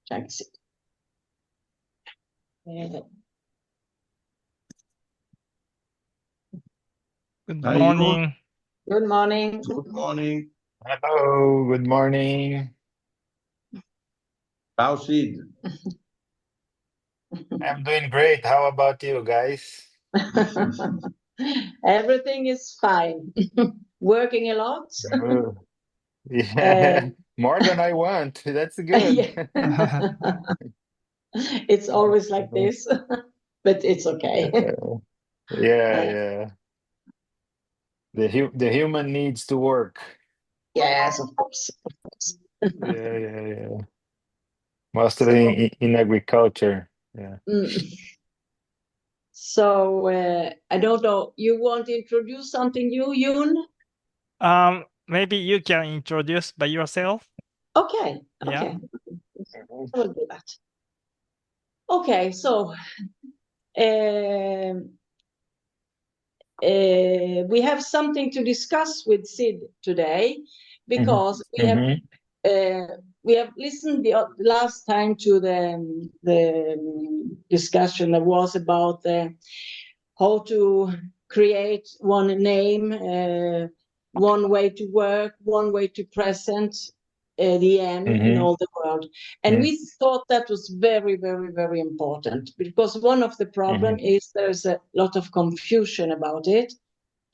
Thanks. Good morning. Good morning. Good morning. Hello, good morning. How's it? I'm doing great. How about you guys? Everything is fine. Working a lot. Good. Yeah, more than I want. That's good. It's always like this, but it's okay. Yeah. The human needs to work. Yes, of course. Yeah. Mostly in agriculture. Yeah. So I don't know. You want to introduce something new, Yoon? Maybe you can introduce by yourself. Okay. Yeah. I will do that. Okay, so we have something to discuss with Sid today because we have listened the last time to the discussion that was about how to create one name, one way to work, one way to present the EM in all the world. And we thought that was very, very, very important because one of the problems is there's a lot of confusion about it.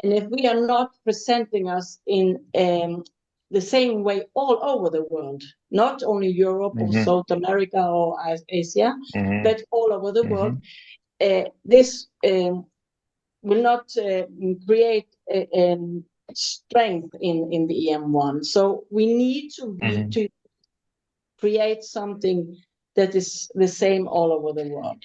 And if we are not presenting us in the same way all over the world, not only Europe or South America or Asia, but all over the world, this will not create strength in the EM1. So we need to create something that is the same all over the world.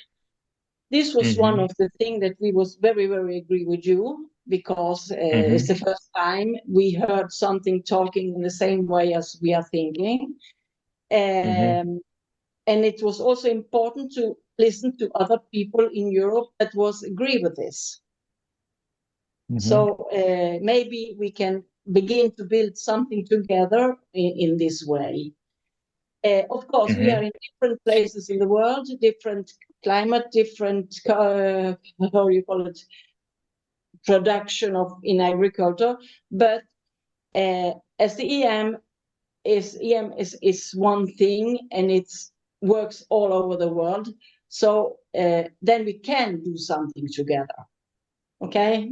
This was one of the things that we was very, very agree with you because it's the first time we heard something talking in the same way as we are thinking. And it was also important to listen to other people in Europe that was agree with this. So maybe we can begin to build something together in this way. Of course, we are in different places in the world, different climate, different, how you call it, production in agriculture. But as the EM is one thing and it works all over the world. So then we can do something together. Okay?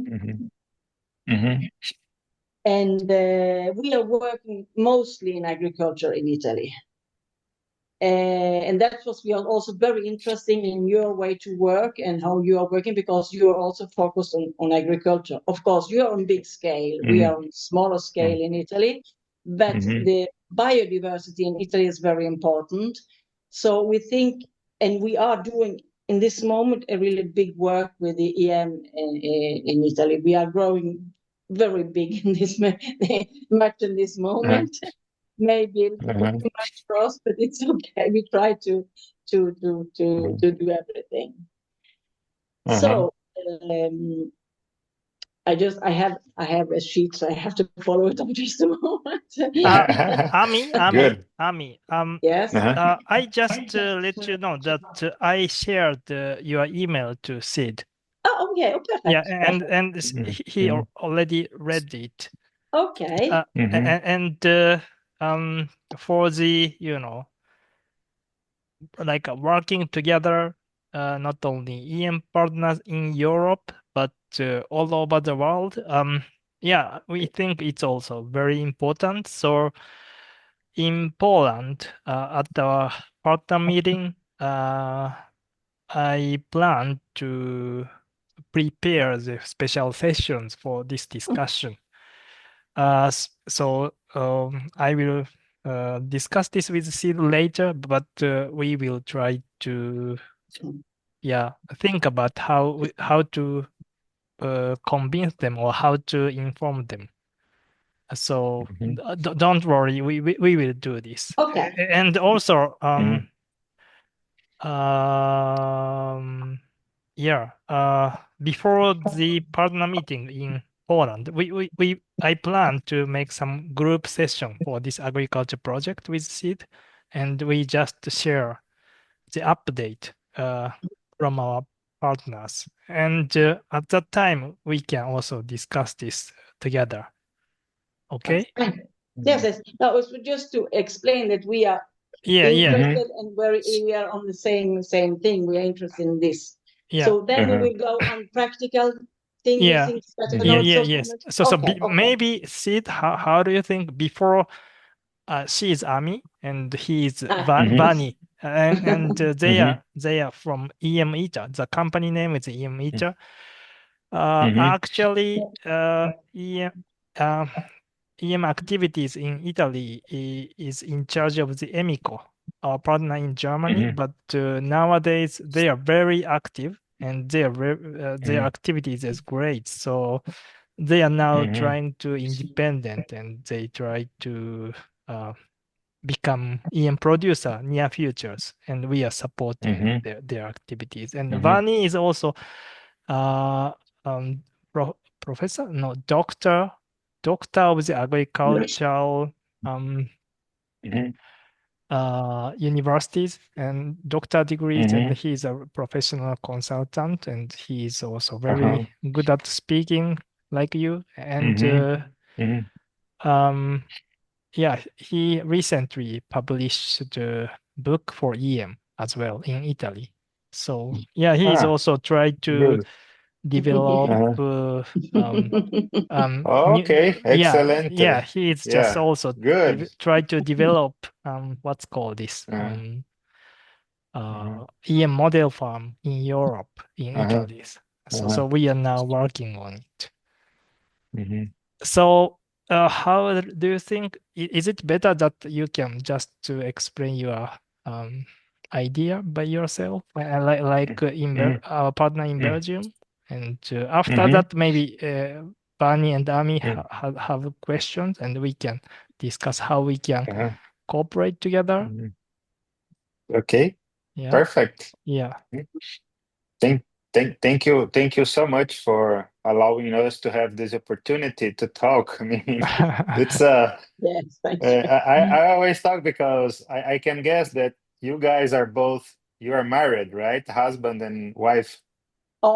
And we are working mostly in agriculture in Italy. And that was we are also very interested in your way to work and how you are working because you are also focused on agriculture. Of course, you are on big scale. We are on smaller scale in Italy, but the biodiversity in Italy is very important. So we think, and we are doing in this moment a really big work with the EM in Italy. We are growing very big in this much in this moment. Maybe too much for us, but it's okay. We try to do everything. So I have a sheet, so I have to follow it up just a moment. Ami. Yes. I just let you know that I shared your email to Sid. Oh, okay. Oh, perfect. Yeah, and he already read it. Okay. And for the like working together, not only EM partners in Europe but all over the world. Yeah, we think it's also very important. So in Poland, at the partner meeting, I plan to prepare the special sessions for this discussion. So I will discuss this with Sid later, but we will try to think about how to convince them or how to inform them. So don't worry, we will do this. Okay. And also before the partner meeting in Poland, we I plan to make some group session for this agriculture project with CID, and we just share the update from our partners. And at that time, we can also discuss this together. Okay? Yes, yes. That was just to explain that we are interested and we are on the same thing. We are interested in this. Yeah. So then we will go on practical thing using yes. So maybe Sid, how do you think before she is Ami and he is Vani, and they are from EM ITA. The company name is EM ITA. Actually, EM activities in Italy is in charge of the EMICO, our partner in Germany. But nowadays they are very active and their activities is great. So they are now trying to independent and they try to become EM producer near futures, and we are supporting their activities. And Vani is also professor, no, doctor of the agricultural universities and doctor degrees, and he's a professional consultant, and he's also very good at speaking like you. And yeah, he recently published the book for EM as well in Italy. So yeah, he's also tried to develop okay, excellent. yeah, he's just also good. try to develop what's called this EM model farm in Europe, in Italy. So we are now working on it. So how do you think, is it better that you can just to explain your idea by yourself, like our partner in Belgium? And after that, maybe Barney and Ami have questions, and we can discuss how we can cooperate together. Okay, perfect. Yeah. Thank you so much for allowing us to have this opportunity to talk. I mean, it's yes, thank you. I always talk because I can guess that you guys are both, you are married, right? Husband and wife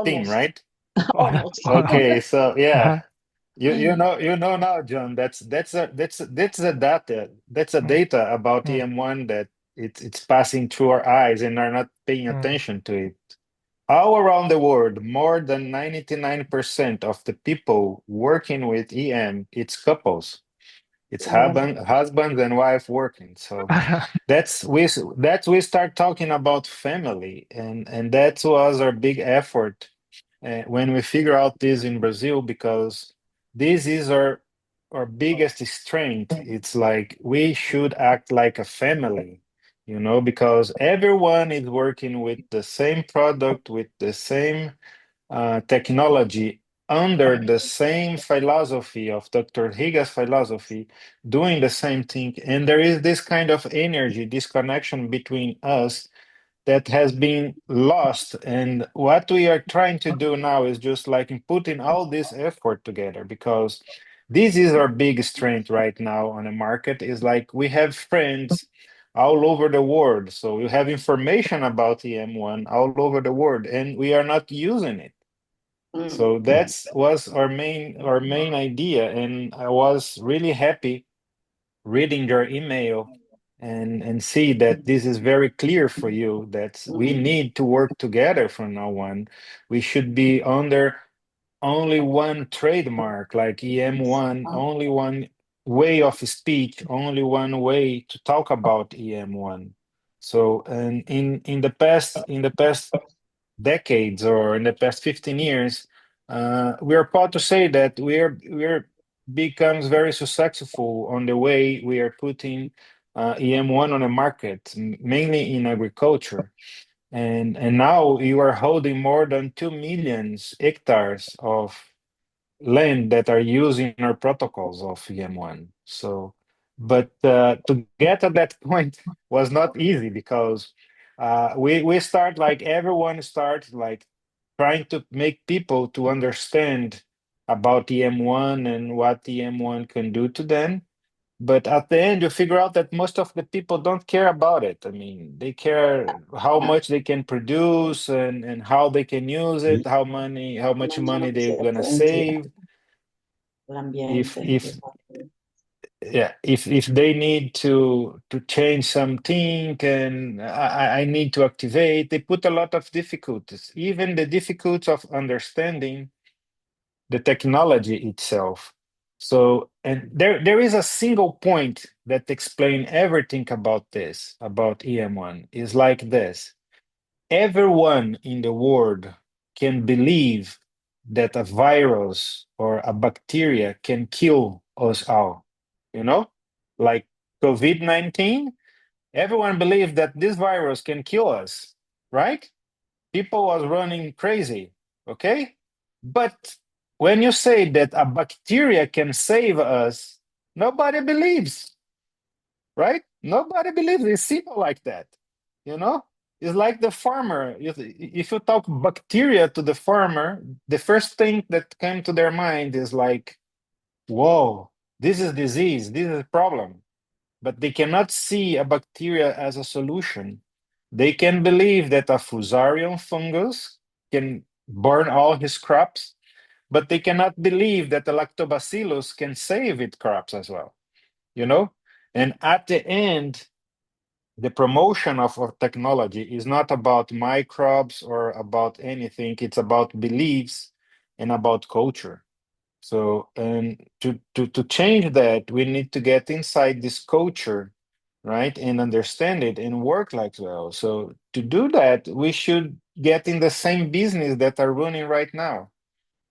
team, Almost. right? Almost. Okay, so yeah. You know now, John, that's a data about EM1 that it's passing through our eyes and are not paying attention to it. All around the world, more than 99% of the people working with EM, it's couples. It's husband and wife working. So that's we start talking about family, and that was our big effort when we figure out this in Brazil, because this is our biggest strength. It's like we should act like a family, because everyone is working with the same product, with the same technology, under the same philosophy of Dr. Higa's philosophy, doing the same thing. And there is this kind of energy, this connection between us that has been lost. And what we are trying to do now is just like putting all this effort together, because this is our big strength right now on the market, is like we have friends all over the world. So we have information about EM1 all over the world, and we are not using it. So that was our main idea, and I was really happy reading your email and see that this is very clear for you, that we need to work together from now on. We should be under only one trademark, like EM1, only one way of speech, only one way to talk about EM1. So, and in the past decades, or in the past 15 years, we are proud to say that we're becomes very successful on the way we are putting EM1 on the market, mainly in agriculture. And now you are holding more than 2 million hectares of land that are using our protocols of EM1. So, but to get at that point was not easy, because we start like everyone start like trying to make people to understand about EM1 and what EM1 can do to them. But at the end, you figure out that most of the people don't care about it. I mean, they care how much they can produce and how they can use it, how much money they're gonna save. If they need to change something and I need to activate, they put a lot of difficulties, even the difficulties of understanding the technology itself. So, and there is a single point that explains everything about this, about EM1, is like this. Everyone in the world can believe that a virus or a bacteria can kill us all. You know, like COVID-19, everyone believes that this virus can kill us, right? People was running crazy, okay? But when you say that a bacteria can save us, nobody believes, right? Nobody believes. It's simple like that, you know? It's like the farmer. If you talk bacteria to the farmer, the first thing that came to their mind is like, whoa, this is disease, this is a problem. But they cannot see a bacteria as a solution. They can believe that a fusarium fungus can burn all his crops, but they cannot believe that the lactobacillus can save its crops as well, you know? And at the end, the promotion of technology is not about microbes or about anything, it's about beliefs and about culture. So, and to change that, we need to get inside this culture, right, and understand it and work like well. So, to do that, we should get in the same business that are running right now.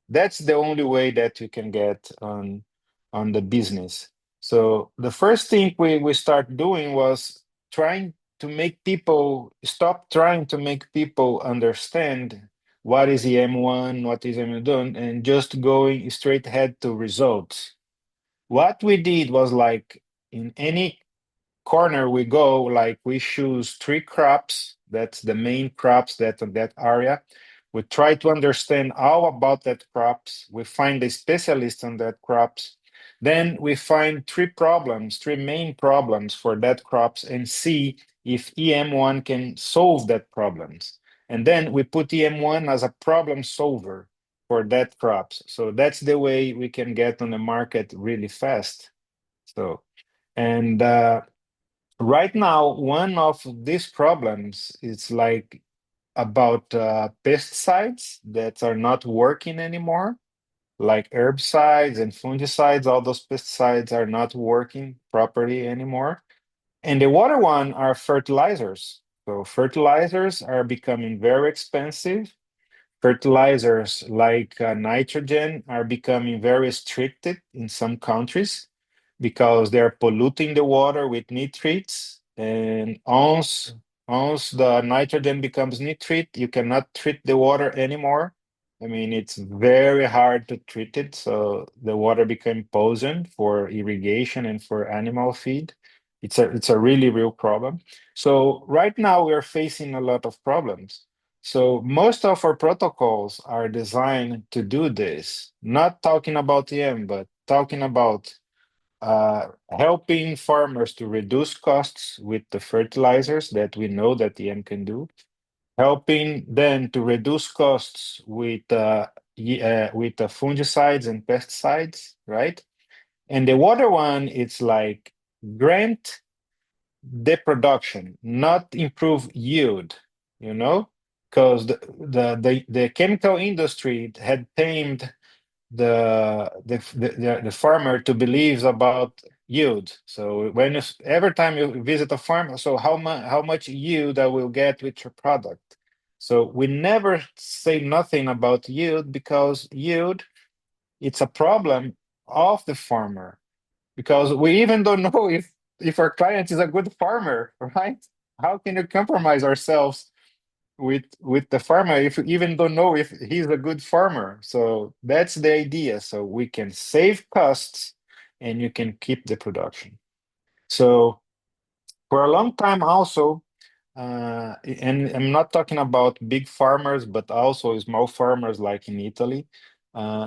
That's the only way that you can get on the business. So, the first thing we start doing was trying to make people stop trying to make people understand what is EM1, what is EM2, and just going straight ahead to results. What we did was like in any corner we go, like we choose three crops, that's the main crops that area. We try to understand all about that crops. We find a specialist on that crops. Then we find three main problems for that crops and see if EM1 can solve that problems. And then we put EM1 as a problem solver for that crops. So that's the way we can get on the market really fast. So, and right now, one of these problems is like about pesticides that are not working anymore, like herbicides and fungicides. All those pesticides are not working properly anymore. And the other one are fertilizers. So fertilizers are becoming very expensive. Fertilizers like nitrogen are becoming very restricted in some countries because they're polluting the water with nitrates. And once the nitrogen becomes nitrate, you cannot treat the water anymore. I mean, it's very hard to treat it. So the water became poison for irrigation and for animal feed. It's a really real problem. So right now we're facing a lot of problems. So most of our protocols are designed to do this, not talking about EM, but talking about helping farmers to reduce costs with the fertilizers that we know that EM can do, helping them to reduce costs with the fungicides and pesticides, right? And the other one, it's like grant the production, not improve yield, you know, because the chemical industry had tamed the farmer to believe about yield. So every time you visit a farm, so how much yield I will get with your product. So we never say nothing about yield because yield it's a problem of the farmer because we even don't know if our client is a good farmer, right? How can you compromise ourselves with the farmer if you even don't know if he's a good farmer? So that's the idea. So we can save costs and you can keep the production. So for a long time also, and I'm not talking about big farmers, but also small farmers like in Italy.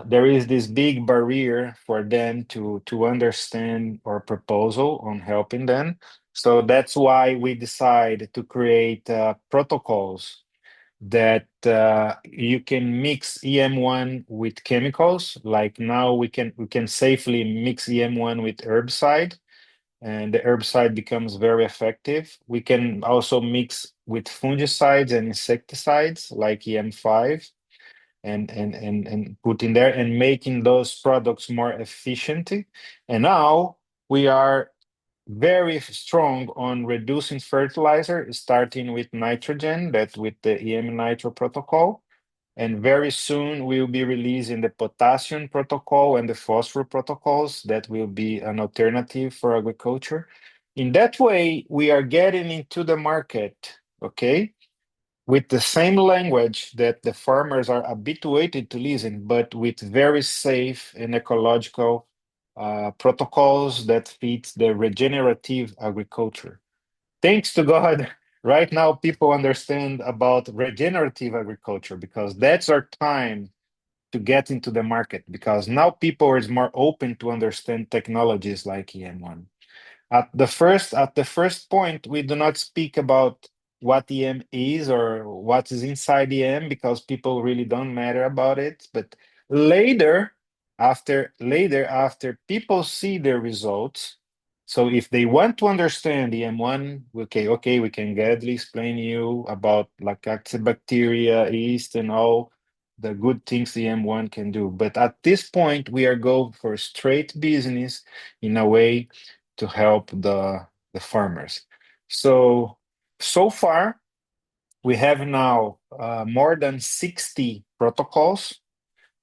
there is this big barrier for them to understand our proposal on helping them. So that's why we decide to create protocols that you can mix EM1 with chemicals. Like now we can safely mix EM1 with herbicide, and the herbicide becomes very effective. We can also mix with fungicides and insecticides like EM5 and put in there and making those products more efficient. And now we are very strong on reducing fertilizer, starting with nitrogen, that's with the EM Nitro protocol. And very soon we'll be releasing the potassium protocol and the phosphorus protocols that will be an alternative for agriculture. In that way, we are getting into the market, okay, with the same language that the farmers are habituated to listen, but with very safe and ecological protocols that fit the regenerative agriculture. Thanks to God, right now people understand about regenerative agriculture because that's our time to get into the market, because now people is more open to understand technologies like EM1. At the first point, we do not speak about what EM is or what is inside EM because people really don't matter about it. But later after people see the results, so if they want to understand EM1, okay, we can gladly explain you about lactobacteria, yeast, and all the good things EM1 can do. But at this point, we are going for straight business in a way to help the farmers. So far, we have now more than 60 protocols,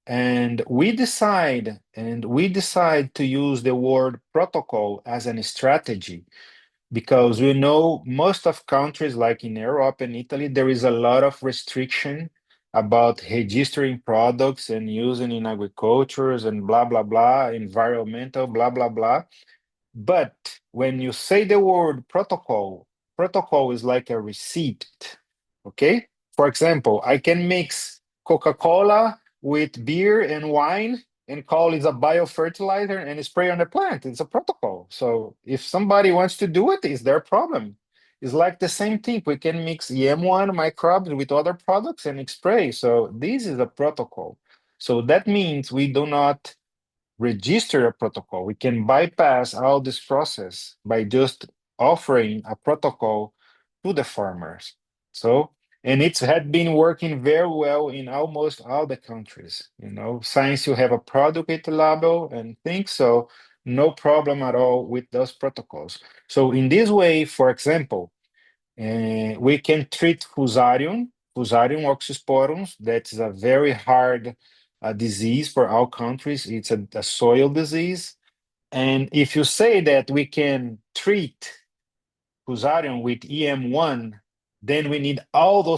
and we decide to use the word protocol as a strategy because we know most of countries like in Europe and Italy, there is a lot of restriction about registering products and using in agricultures and blah, blah, blah, environmental, blah, blah, blah. But when you say the word protocol, protocol is like a receipt, okay? For example, I can mix Coca-Cola with beer and wine and call it a biofertilizer and spray on the plant. It's a protocol. So if somebody wants to do it, it's their problem. It's like the same thing. We can mix EM1 microbes with other products and spray. So this is a protocol. So that means we do not register a protocol. We can bypass all this process by just offering a protocol to the farmers. So, and it's had been working very well in almost all the countries. Since you have a product with a label and things, so no problem at all with those protocols. So in this way, for example, we can treat Fusarium oxysporum. That is a very hard disease for our countries. It's a soil disease. And if you say that we can treat Fusarium with EM1, then we need all the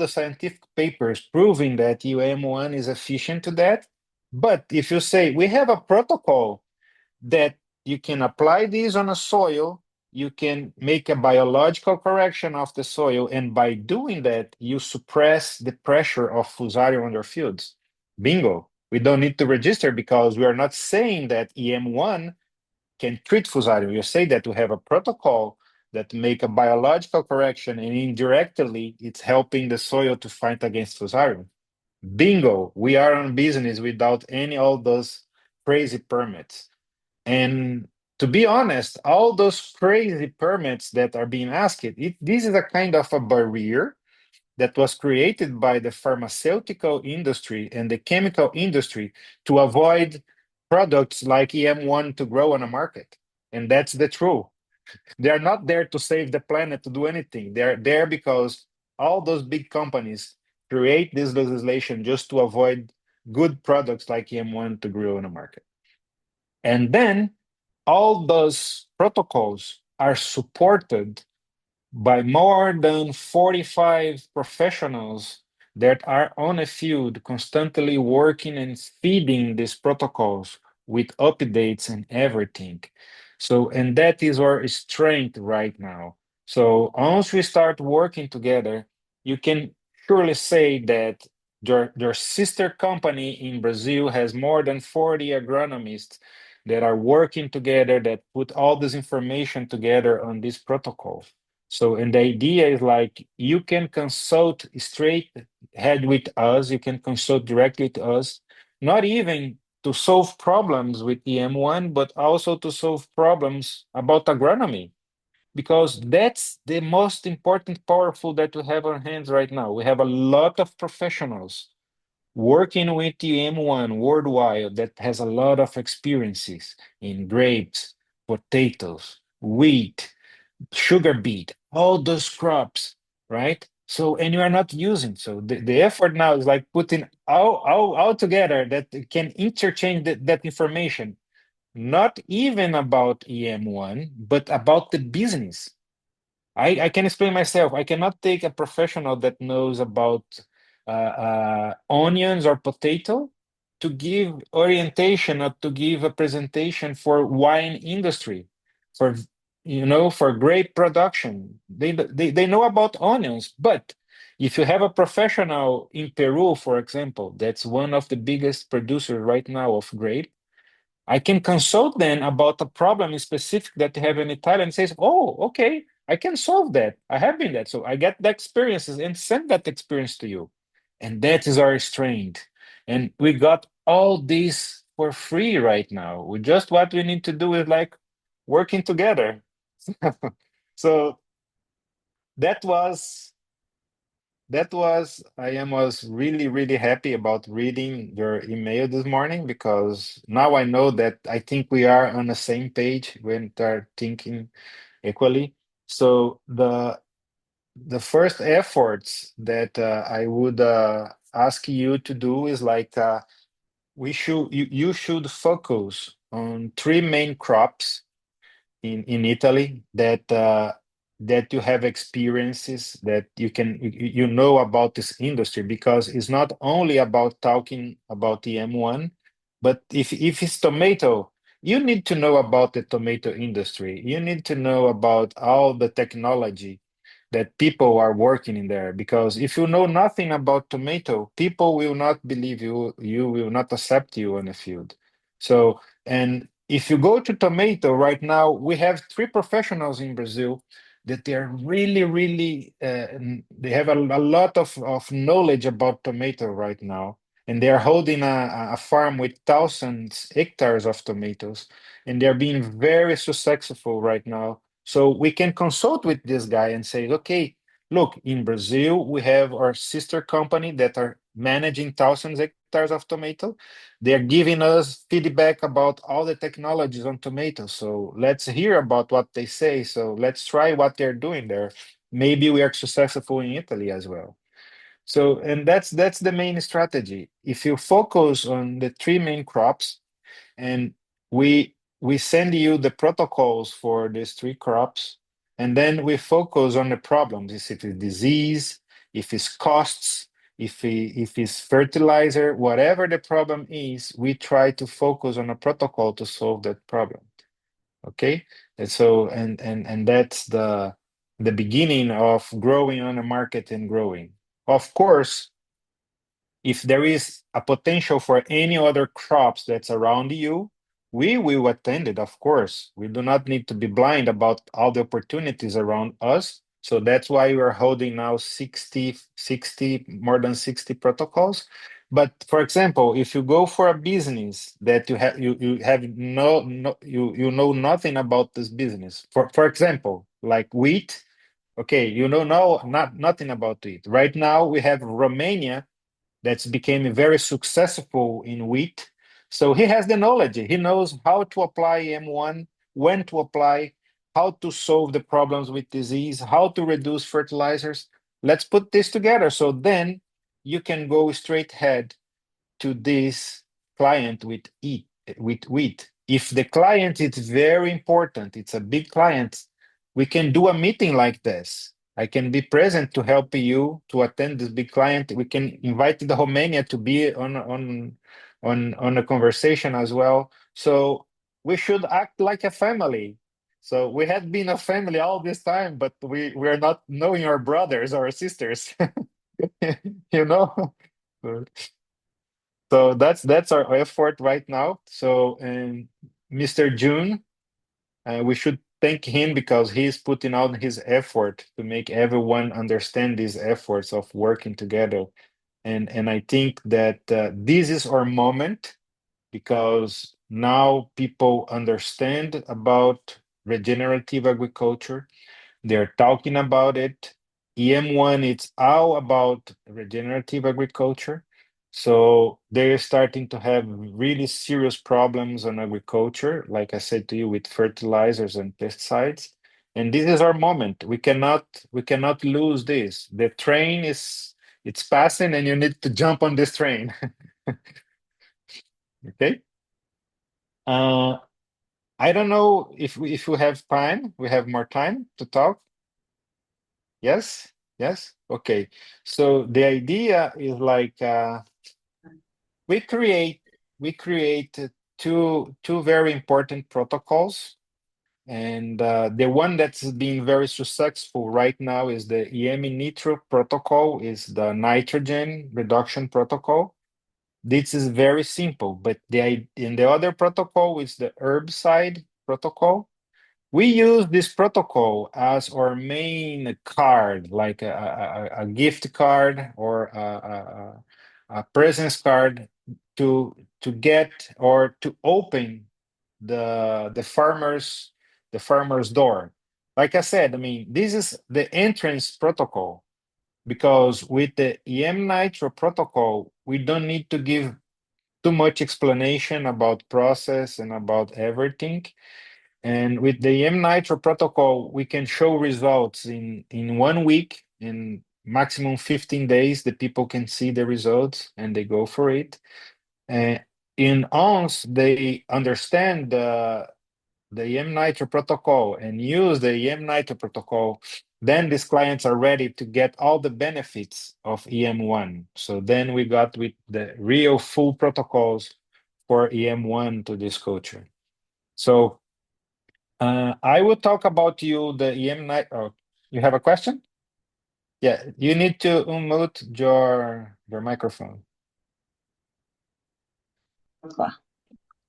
scientific papers proving that EM1 is efficient to that. But if you say we have a protocol that you can apply these on a soil, you can make a biological correction of the soil, and by doing that, you suppress the pressure of Fusarium on your fields. Bingo. We don't need to register because we are not saying that EM1 can treat Fusarium. You say that we have a protocol that make a biological correction, and indirectly, it's helping the soil to fight against Fusarium. Bingo. We are on business without any all those crazy permits. And to be honest, all those crazy permits that are being asked, this is a kind of a barrier that was created by the pharmaceutical industry and the chemical industry to avoid products like EM1 to grow on a market. And that's the truth. They are not there to save the planet, to do anything. They're there because all those big companies create this legislation just to avoid good products like EM1 to grow on a market. And then all those protocols are supported by more than 45 professionals that are on a field constantly working and feeding these protocols with updates and everything. So, and that is our strength right now. So once we start working together, you can surely say that your sister company in Brazil has more than 40 agronomists that are working together that put all this information together on this protocol. So, and the idea is like you can consult straight ahead with us, you can consult directly to us, not even to solve problems with EM1, but also to solve problems about agronomy, because that's the most important, powerful that we have on hands right now. We have a lot of professionals working with EM1 worldwide that has a lot of experiences in grapes, potatoes, wheat, sugar beet, all those crops, right? So, and you are not using. So the effort now is like putting all together that can interchange that information, not even about EM1, but about the business. I can explain myself. I cannot take a professional that knows about onions or potato to give orientation or to give a presentation for wine industry, for for grape production. They know about onions, but if you have a professional in Peru, for example, that's one of the biggest producers right now of grape, I can consult them about a problem specific that they have in Italy and says, oh, okay, I can solve that. I have been that. So I get the experiences and send that experience to you. And that is our strength. And we got all this for free right now. We just what we need to do is like working together. So that was I was really happy about reading your email this morning, because now I know that I think we are on the same page when they're thinking equally. So the first efforts that I would ask you to do is like you should focus on three main crops in Italy that you have experiences that you know about this industry, because it's not only about talking about the M1, but if it's tomato, you need to know about the tomato industry. You need to know about all the technology that people are working in there, because if you know nothing about tomato, people will not believe you, you will not accept you on the field. So, and if you go to tomato right now, we have three professionals in Brazil that they are really they have a lot of knowledge about tomato right now, and they are holding a farm with thousands hectares of tomatoes, and they're being very successful right now. So we can consult with this guy and say, okay, look, in Brazil, we have our sister company that are managing thousands hectares of tomato. They're giving us feedback about all the technologies on tomatoes. So let's hear about what they say. So let's try what they're doing there. Maybe we are successful in Italy as well. So, and that's the main strategy. If you focus on the three main crops, and we send you the protocols for these three crops, and then we focus on the problems. If it's disease, if it's costs, if it's fertilizer, whatever the problem is, we try to focus on a protocol to solve that problem. Okay, and so and that's the beginning of growing on a market and growing. Of course, if there is a potential for any other crops that's around you, we will attend it, of course. We do not need to be blind about all the opportunities around us. So that's why we're holding now 60, more than 60 protocols. But for example, if you go for a business that you have you know nothing about this business. For example, like wheat, okay, you know not nothing about it. Right now we have Romania that's became very successful in wheat. So he has the knowledge. He knows how to apply M1, when to apply, how to solve the problems with disease, how to reduce fertilizers. Let's put this together. So then you can go straight ahead to this client with wheat. If the client is very important, it's a big client, we can do a meeting like this. I can be present to help you to attend this big client. We can invite the Romania to be on a conversation as well. So we should act like a family. So we had been a family all this time, but we are not knowing our brothers or sisters. you know So that's our effort right now. So, and Mr. June, we should thank him because he's putting out his effort to make everyone understand these efforts of working together. And I think that this is our moment because now people understand about regenerative agriculture. They're talking about it. EM1, it's all about regenerative agriculture. So they're starting to have really serious problems on agriculture, like I said to you, with fertilizers and pesticides. And this is our moment. We cannot lose this. The train it's passing and you need to jump on this train. Okay. I don't know if we have time. We have more time to talk. Yes? Yes? Okay. So the idea is like we create we create two very important protocols. And the one that's being very successful right now is the EM nitro protocol, is the nitrogen reduction protocol. This is very simple, but in the other protocol is the herbicide protocol. We use this protocol as our main card, like a gift card or a presence card to get or to open the farmer's door. Like I said, I mean, this is the entrance protocol because with the EM Nitro protocol, we don't need to give too much explanation about process and about everything. And with the EM Nitro protocol, we can show results in 1 week, in maximum 15 days. The people can see the results and they go for it. In ONS, they understand the EM Nitro protocol and use the EM Nitro protocol. Then these clients are ready to get all the benefits of EM1. So then we got with the real full protocols for EM1 to this culture. So I will talk about you the EM night. Oh, you have a question? Yeah, you need to unmute your microphone.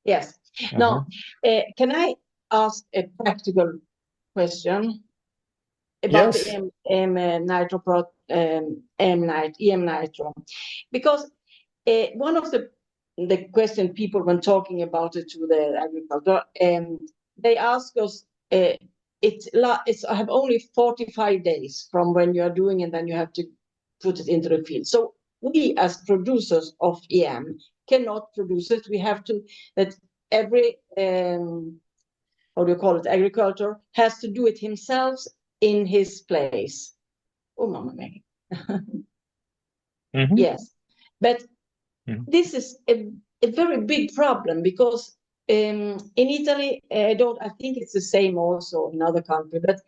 Yes. Now, can I ask a practical question about Yes. the EM nitro? Because one of the question people when talking about it to the agriculture, they ask us, I have only 45 days from when you are doing and then you have to put it into the field. So we as producers of EM cannot produce it. We have to, that every, how do you call it, agriculture has to do it himself in his place. Oh, Mama Maggie. Yes. But this is a very big problem because in Italy, I think it's the same also in other countries, but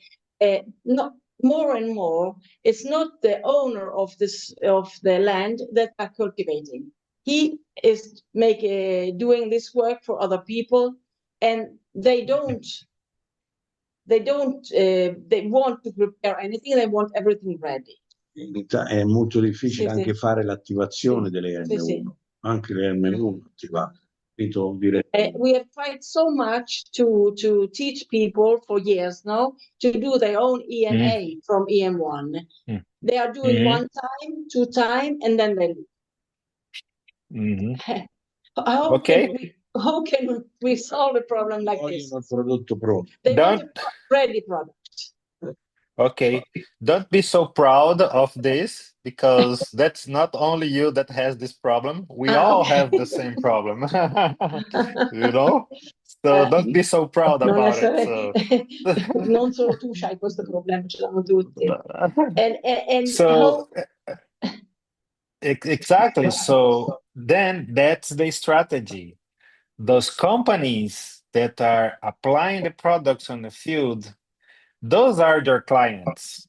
not more and more, it's not the owner of the land that are cultivating. He is doing this work for other people, and they want to prepare anything. They want everything ready. È molto difficile anche fare l'attivazione delle M1, anche le M1 attivate. We have tried so much to teach people for years now to do their own EMA from EM1. They are doing 1 time, 2 time, and then they leave. How can we solve a problem like this? They want a ready product. Okay, don't be so proud of this because that's not only you that has this problem. We all have the same problem, you know? So don't be so proud about it. So. Non solo tu c'hai questo problema, ce l'hanno tutti. And so exactly. So then that's the strategy. Those companies that are applying the products on the field, those are their clients.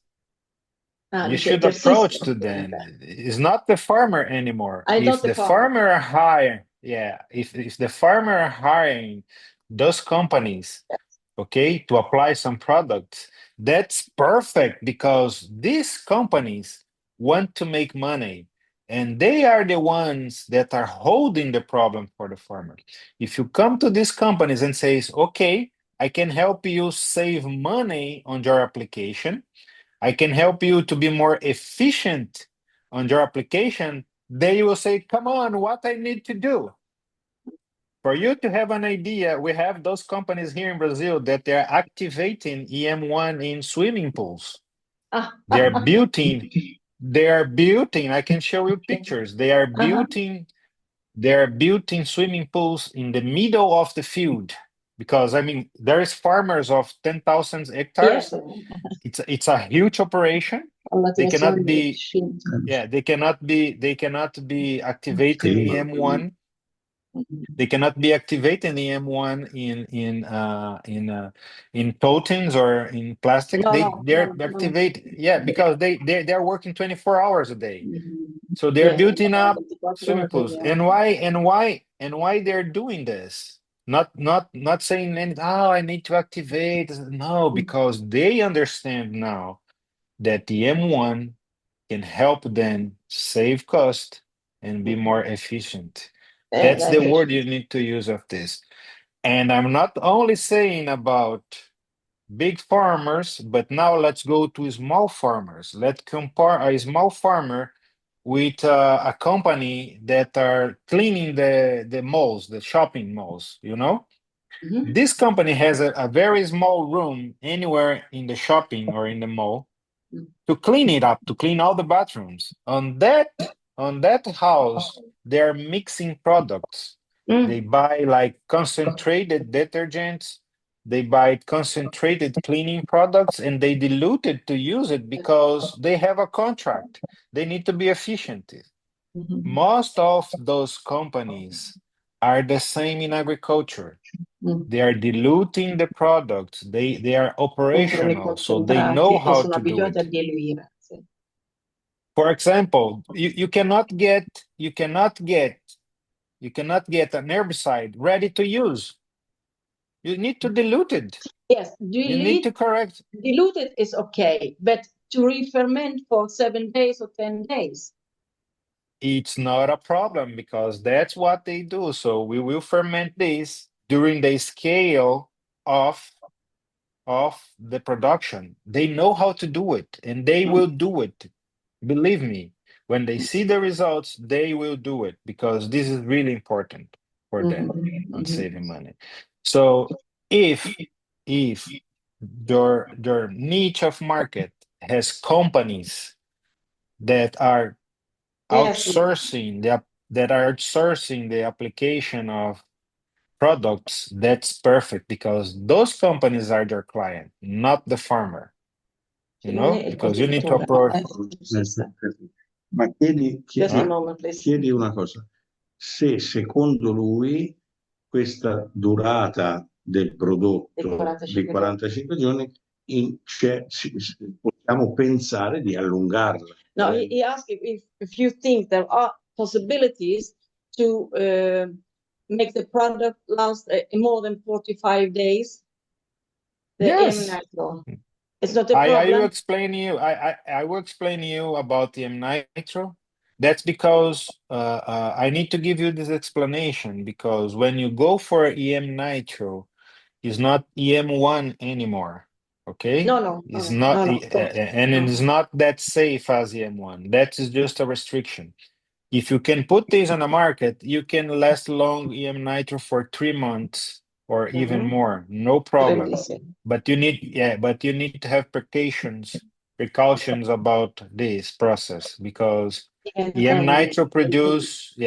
You should approach to them. It's not the farmer anymore. If the farmer hire, if the farmer hiring those companies, okay, to apply some products, that's perfect because these companies want to make money. And they are the ones that are holding the problem for the farmer. If you come to these companies and says, okay, I can help you save money on your application, I can help you to be more efficient on your application, they will say, come on, what I need to do. For you to have an idea, we have those companies here in Brazil that they're activating EM1 in swimming pools. They're building, I can show you pictures. They're building swimming pools in the middle of the field. Because I mean, there is farmers of 10,000 hectares. Yes. It's a huge operation. They cannot be, they cannot be activating EM1. They cannot be activating the EM1 in coatings or in plastic. They're activate, because they're working 24 hours a day. So they're building up swimming pools. And why they're doing this? Not saying I need to activate. No, because they understand now that the M1 can help them save cost and be more efficient. That's the word you need to use of this. And I'm not only saying about big farmers, but now let's go to small farmers. Let's compare a small farmer with a company that are cleaning the malls, the shopping malls, you know? This company has a very small room anywhere in the shopping or in the mall to clean it up, to clean all the bathrooms. On that house, they're mixing products. They buy like concentrated detergents, they buy concentrated cleaning products, and they dilute it to use it because they have a contract. They need to be efficient. Most of those companies are the same in agriculture. They are diluting the products. They are operational, so they know how to do it. For example, you cannot get an herbicide ready to use. You need to dilute it. Yes, you need to correct. Diluted is okay, but to re-ferment for 7 days or 10 days. It's not a problem because that's what they do. So we will ferment this during the scale of the production. They know how to do it, and they will do it. Believe me, when they see the results, they will do it because this is really important for them on saving money. So if your niche of market has companies that are outsourcing the application of products, that's perfect because those companies are their client, not the farmer. You know, because you need to approach. Ma chiedi una cosa. Se secondo lui questa durata del prodotto di 45 giorni possiamo pensare di allungarla. No, he asked if you think there are possibilities to make the product last more than 45 days. Yes. It's not a problem. I will explain you. I will explain you about the M nitro. That's because I need to give you this explanation because when you go for EM nitro, it's not EM1 anymore. Okay? No. It's not, and it is not that safe as EM1. That is just a restriction. If you can put this on the market, you can last long EM nitro for 3 months or even more, no problem. But you need to have precautions about this process because EM nitro produce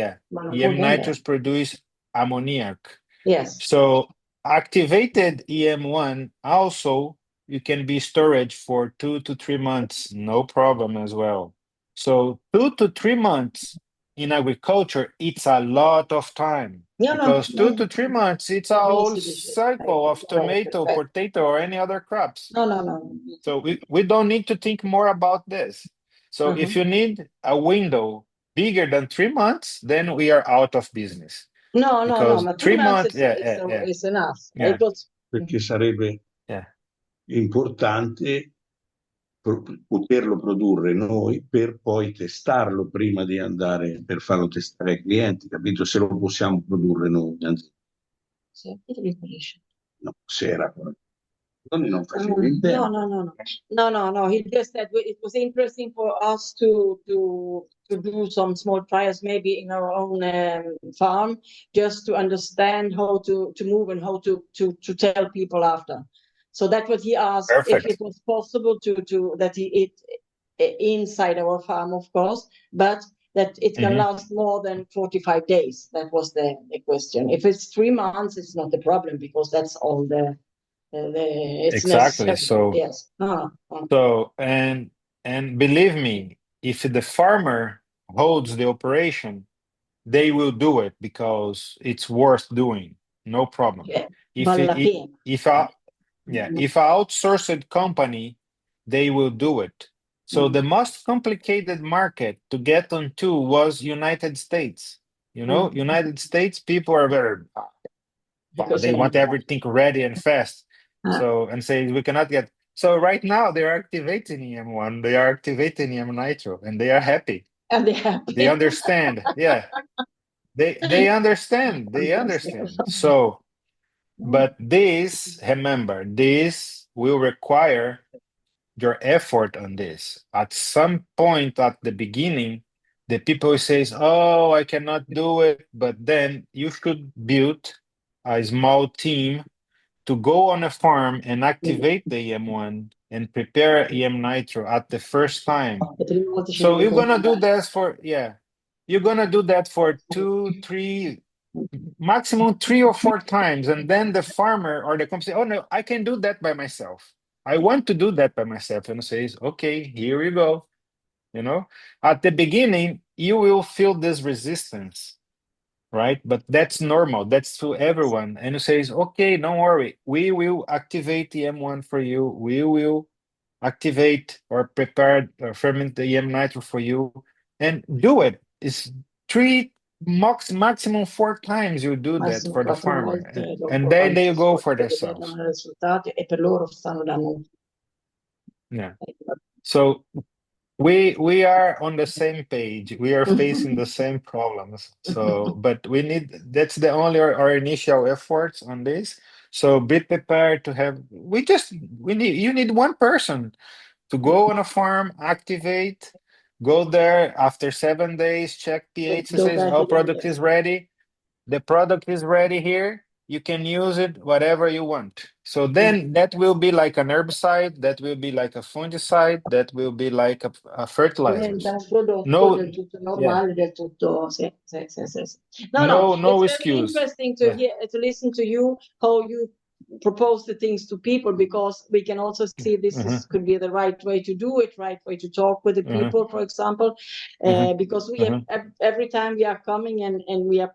ammoniac. Yes. So activated EM1 also you can be storage for 2 to 3 months, no problem as well. So 2 to 3 months in agriculture, it's a lot of time. Because 2 to 3 months, it's a whole cycle of tomato, potato, or any other crops. No. So we don't need to think more about this. So if you need a window bigger than 3 months, then we are out of business. No, ma 3 months is enough. Perché sarebbe importante poterlo produrre noi per poi testarlo prima di andare per farlo testare ai clienti, capito? Se lo possiamo produrre noi. No, se era non facevo no, no, no, no, no, no, no. He just said it was interesting for us to do some small trials, maybe in our own farm, just to understand how to move and how to tell people after. So that's what he asked. Perfect. If it was possible to that he eat inside our farm, of course, but that it can last more than 45 days. That was the question. If it's 3 months, it's not a problem because that's all it's Exactly. necessary. So Yes. So and believe me, if the farmer holds the operation, they will do it because it's worth doing. No problem. Yeah. If a outsourced company, they will do it. So the most complicated market to get onto was United States. United States people are very they want everything ready and fast. So and say we cannot get. So right now they are activating EM1, they are activating EM nitro, and they are happy. And they're happy. They understand. Yeah. They understand. They understand. So, but remember, this will require your effort on this. At some point at the beginning, the people says, "Oh, I cannot do it," but then you should build a small team to go on a farm and activate the EM1 and prepare EM nitro at the first time. So you're gonna do that for 2, 3, maximum 3 or 4 times, and then the farmer or the company say, "Oh no, I can do that by myself. I want to do that by myself," and says, "Okay, here you go." At the beginning, you will feel this resistance, right? But that's normal. That's to everyone. And it says, "Okay, don't worry. We will activate the M1 for you. We will activate or prepare or ferment the EM nitro for you, and do it. It's 3, maximum 4 times you do that for the farmer, and then they go for themselves." Yeah. So we are on the same page. We are facing the same problems. So, but that's the only our initial efforts on this. So be prepared to have. You need one person to go on a farm, activate, go there after 7 days, check pH, and says, "Oh, product is ready. The product is ready here. You can use it whatever you want." So then that will be like an herbicide, that will be like a fungicide, that will be like a fertilizer. No, no it's very excuse. interesting to listen to you, how you propose the things to people, because we can also see could be the right way to do it, right way to talk with the people, for example, because we have every time we are coming and we are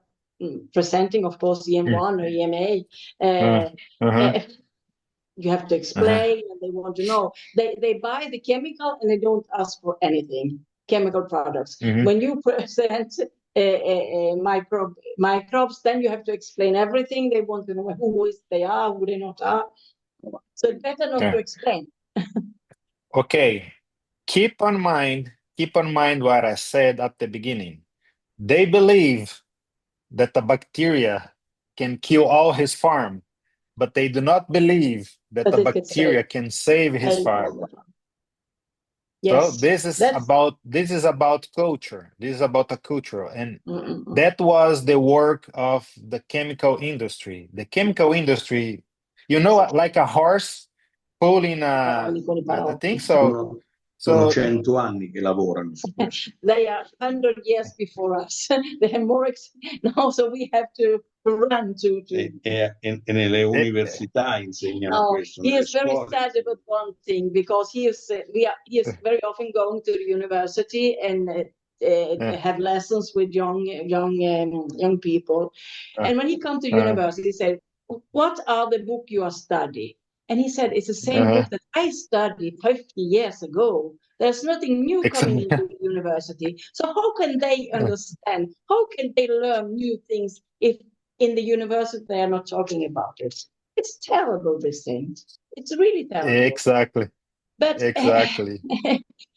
presenting, of course, EM1 or EMA, you have to explain, and they want to know. They buy the chemical and they don't ask for anything, chemical products. When you present microbes, then you have to explain everything. They want to know who they are, who they not are. So it's better not to explain. Okay, keep on mind what I said at the beginning. They believe that the bacteria can kill all his farm, but they do not believe that the bacteria can save his farm. Yes. So this is about culture. This is about a culture, and that was the work of the chemical industry. The chemical industry, like a horse pulling a thing. So sono 100 anni che lavorano su questo. They are 100 years before us. They have more now, so we have to run to. E nelle università insegnano questo. He is very sad about one thing, because he is very often going to the university and have lessons with young people. And when he comes to university, he said, "What are the book you are studying?" And he said, "It's the same book that I studied 50 years ago. There's nothing new coming into the university. So how can they understand? How can they learn new things if in the university they are not talking about it?" It's terrible, this thing. It's really terrible. Exactly. But exactly.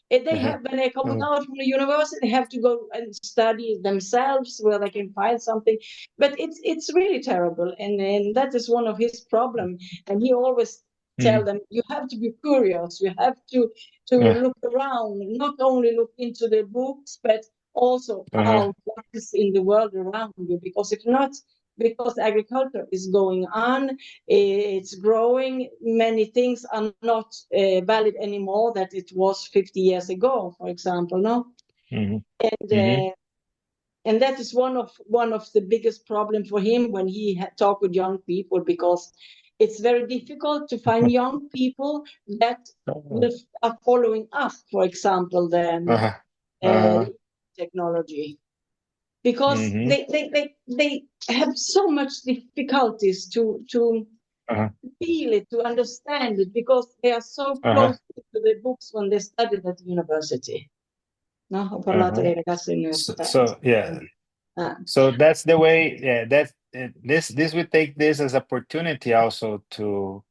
they have, when they come out from the university, they have to go and study themselves where they can find something. But it's really terrible, and that is one of his problems. And he always tell them, you have to be curious, you have to look around, not only look into the books, but also out what is in the world around you, because if not, because agriculture is going on, it's growing, many things are not valid anymore that it was 50 years ago, for example, no? And that is one of the biggest problems for him when he talk with young people, because it's very difficult to find young people that are following up, for example, the technology, because they have so much difficulties to feel it, to understand it, because they are so close to the books when they studied at university. No, ho parlato dei ragazzi all'università. So yeah. So that's the way. Yeah, that's this we take this as opportunity also to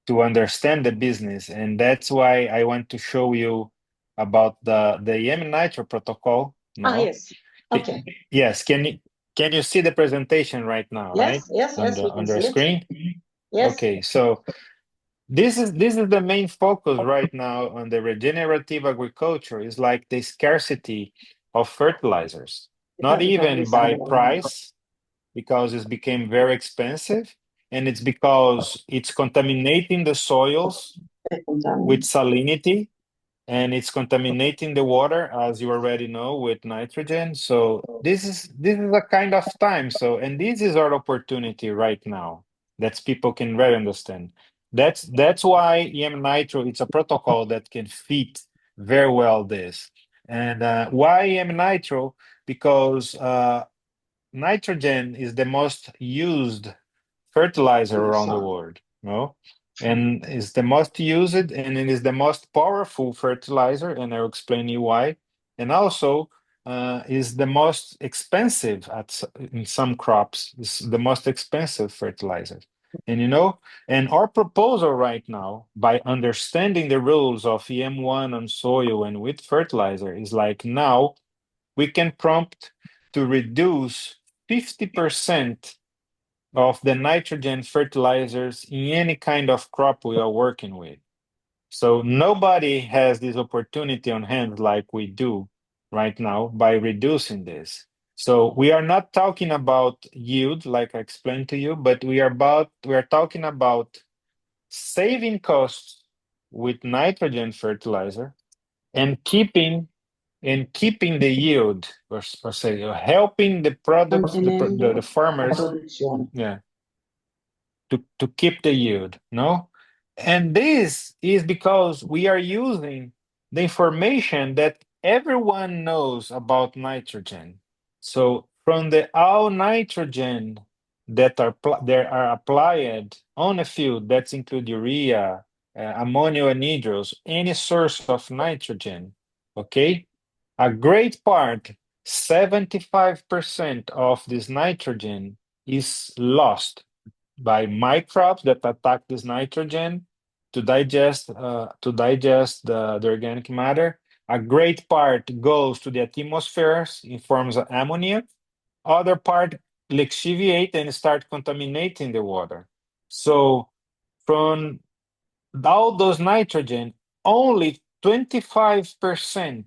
understand the business, and that's why I want to show you about the EM Nitro protocol. No? Yes. Okay. Yes. Can you see the presentation right now? Yes. Right. Yes. Yes. On the screen. Yes. Okay. So this is the main focus right now on the regenerative agriculture, is like the scarcity of fertilizers, not even by price, because it's became very expensive, and it's because it's contaminating the soils with salinity, and it's contaminating the water, as you already know, with nitrogen. So this is a kind of time. So, and this is our opportunity right now that people can really understand. That's why EM Nitro, it's a protocol that can fit very well this. And why EM Nitro? Because nitrogen is the most used fertilizer around the world, no? And it's the most used, and it is the most powerful fertilizer, and I'll explain you why. And also is the most expensive in some crops. It's the most expensive fertilizer. And and our proposal right now, by understanding the rules of EM1 on soil and with fertilizer, is like now we can prompt to reduce 50% of the nitrogen fertilizers in any kind of crop we are working with. So nobody has this opportunity on hand like we do right now by reducing this. So we are not talking about yield, like I explained to you, but we are talking about saving costs with nitrogen fertilizer and keeping the yield, or say helping the products, the farmers, to keep the yield, no? And this is because we are using the information that everyone knows about nitrogen. So from the all nitrogen that are applied on a field, that include urea, ammonia anhydrous, any source of nitrogen, okay? A great part, 75% of this nitrogen is lost by microbes that attack this nitrogen to digest the organic matter. A great part goes to the atmospheres in forms of ammonia. Other part lixiviate and start contaminating the water. So from all those nitrogen, only 25%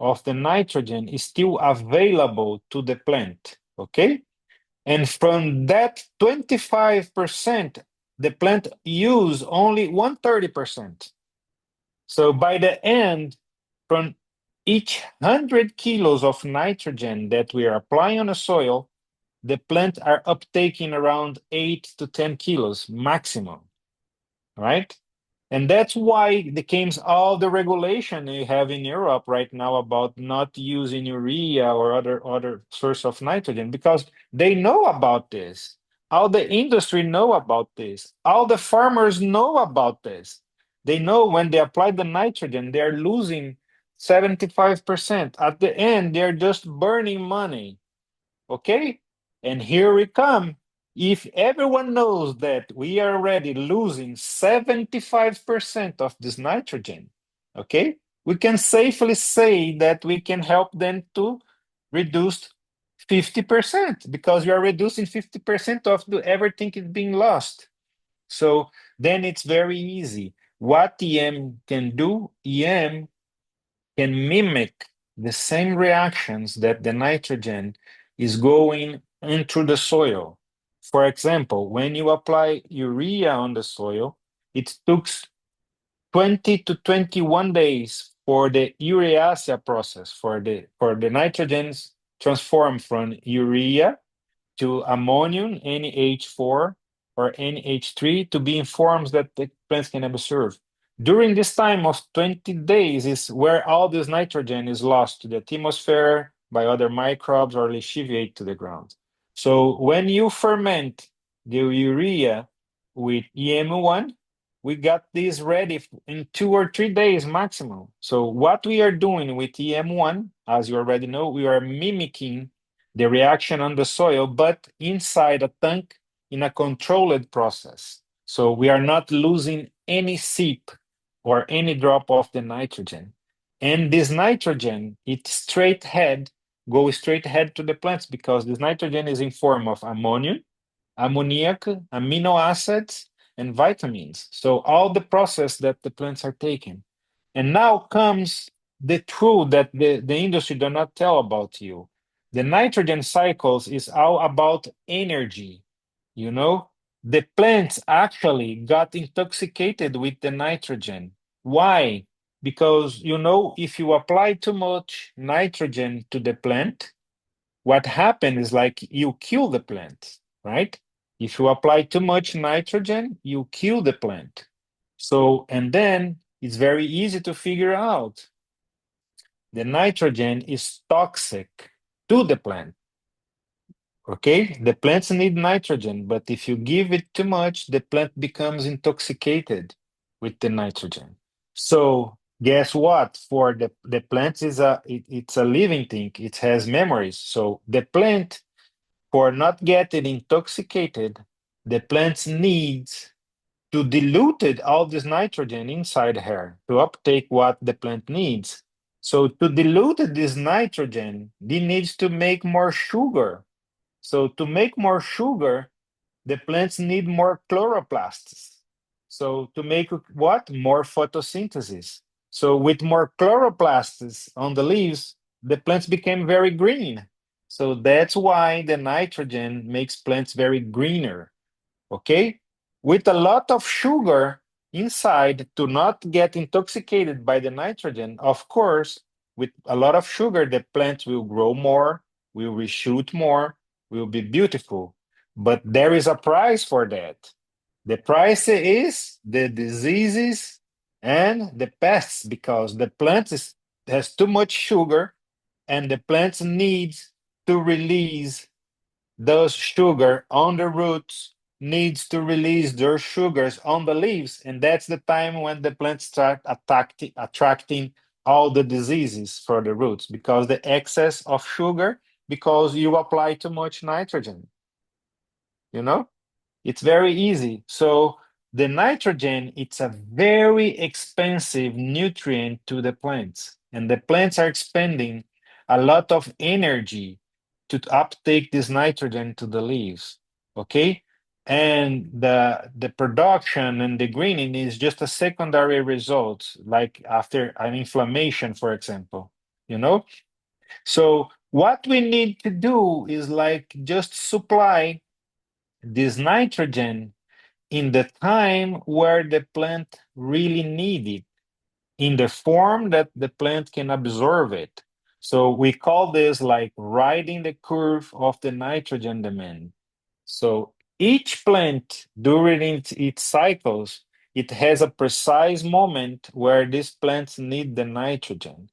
of the nitrogen is still available to the plant, okay? And from that 25%, the plant use only 130%. So by the end, from each 100 kilos of nitrogen that we are applying on the soil, the plant are uptaking around 8 to 10 kilos maximum, right? And that's why there comes all the regulation you have in Europe right now about not using urea or other source of nitrogen, because they know about this. All the industry know about this. All the farmers know about this. They know when they apply the nitrogen, they're losing 75%. At the end, they're just burning money. Okay? And here we come if everyone knows that we are already losing 75% of this nitrogen, okay, we can safely say that we can help them to reduce 50% because we are reducing 50% of everything is being lost. So then it's very easy. What EM can do, EM can mimic the same reactions that the nitrogen is going into the soil. For example, when you apply urea on the soil, it took 20 to 21 days for the ureaceae process, for the nitrogens transform from urea to ammonium, NH4 or NH3 to be in forms that the plants can absorb. During this time of 20 days is where all this nitrogen is lost to the atmosphere by other microbes or lixiviate to the ground. So when you ferment the urea with EM1, we got this ready in 2 or 3 days maximum. So what we are doing with EM1, as you already know, we are mimicking the reaction on the soil, but inside a tank in a controlled process. So we are not losing any sip or any drop of the nitrogen. And this nitrogen, it's goes straight ahead to the plants because this nitrogen is in form of ammonium, ammoniac, amino acids, and vitamins. So all the process that the plants are taking. And now comes the truth that the industry do not tell about you. The nitrogen cycles is all about energy. You know, the plants actually got intoxicated with the nitrogen. Why? Because, you know, if you apply too much nitrogen to the plant, what happens is like you kill the plant, right? If you apply too much nitrogen, you kill the plant. So, and then it's very easy to figure out. The nitrogen is toxic to the plant. Okay, the plants need nitrogen, but if you give it too much, the plant becomes intoxicated with the nitrogen. So guess what? For the plants it's a living thing. It has memories. So the plant, for not getting intoxicated, the plants needs to dilute all this nitrogen inside her to uptake what the plant needs. So to dilute this nitrogen, it needs to make more sugar. So to make more sugar, the plants need more chloroplasts. So to make what? More photosynthesis. So with more chloroplasts on the leaves, the plants became very green. So that's why the nitrogen makes plants very greener. Okay? With a lot of sugar inside to not get intoxicated by the nitrogen, of course, with a lot of sugar, the plants will grow more, will reshoot more, will be beautiful. But there is a price for that. The price is the diseases and the pests because the plant has too much sugar and the plants needs to release those sugar on the roots, needs to release their sugars on the leaves, and that's the time when the plants start attracting all the diseases for the roots because the excess of sugar because you apply too much nitrogen. You know, it's very easy. So the nitrogen, it's a very expensive nutrient to the plants, and the plants are expending a lot of energy to uptake this nitrogen to the leaves. Okay, and the production and the greening is just a secondary result, like after an inflammation, for example. You know, so what we need to do is like just supply this nitrogen in the time where the plant really need it, in the form that the plant can absorb it. So we call this like riding the curve of the nitrogen demand. So each plant during its cycles, it has a precise moment where these plants need the nitrogen.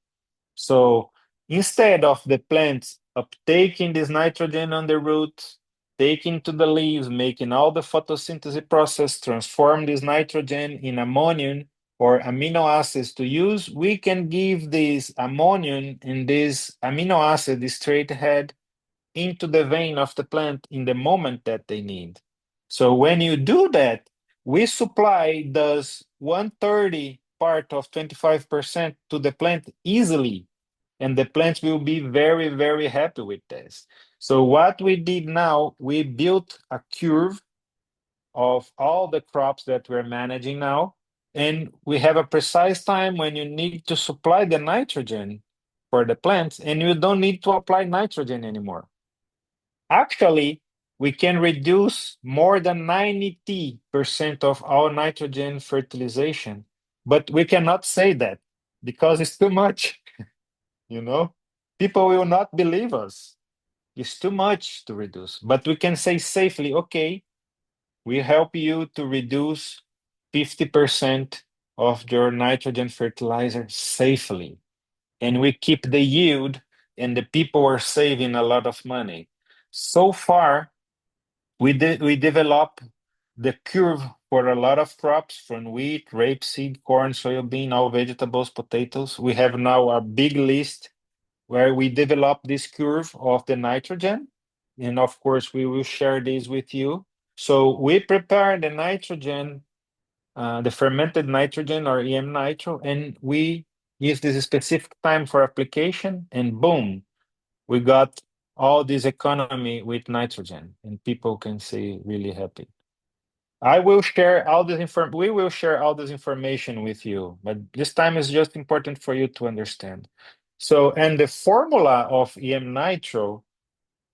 So instead of the plants uptaking this nitrogen on the roots, taking to the leaves, making all the photosynthesis process, transform this nitrogen in ammonium or amino acids to use, we can give this ammonium and this amino acid straight ahead into the vein of the plant in the moment that they need. So when you do that, we supply those 1/30 part of 25% to the plant easily, and the plants will be very, very happy with this. So what we did now, we built a curve of all the crops that we're managing now, and we have a precise time when you need to supply the nitrogen for the plants, and you don't need to apply nitrogen anymore. Actually, we can reduce more than 90% of all nitrogen fertilization, but we cannot say that because it's too much. You know, people will not believe us. It's too much to reduce, but we can say safely, okay, we help you to reduce 50% of your nitrogen fertilizer safely. And we keep the yield, and the people are saving a lot of money. So far, we develop the curve for a lot of crops from wheat, rapeseed, corn, soybean, all vegetables, potatoes. We have now a big list where we develop this curve of the nitrogen. And of course, we will share this with you. So we prepare the nitrogen, the fermented nitrogen or EM nitro, and we use this specific time for application, and boom, we got all this economy with nitrogen, and people can see really happy. I will share all this we will share all this information with you, but this time is just important for you to understand. So, and the formula of EM nitro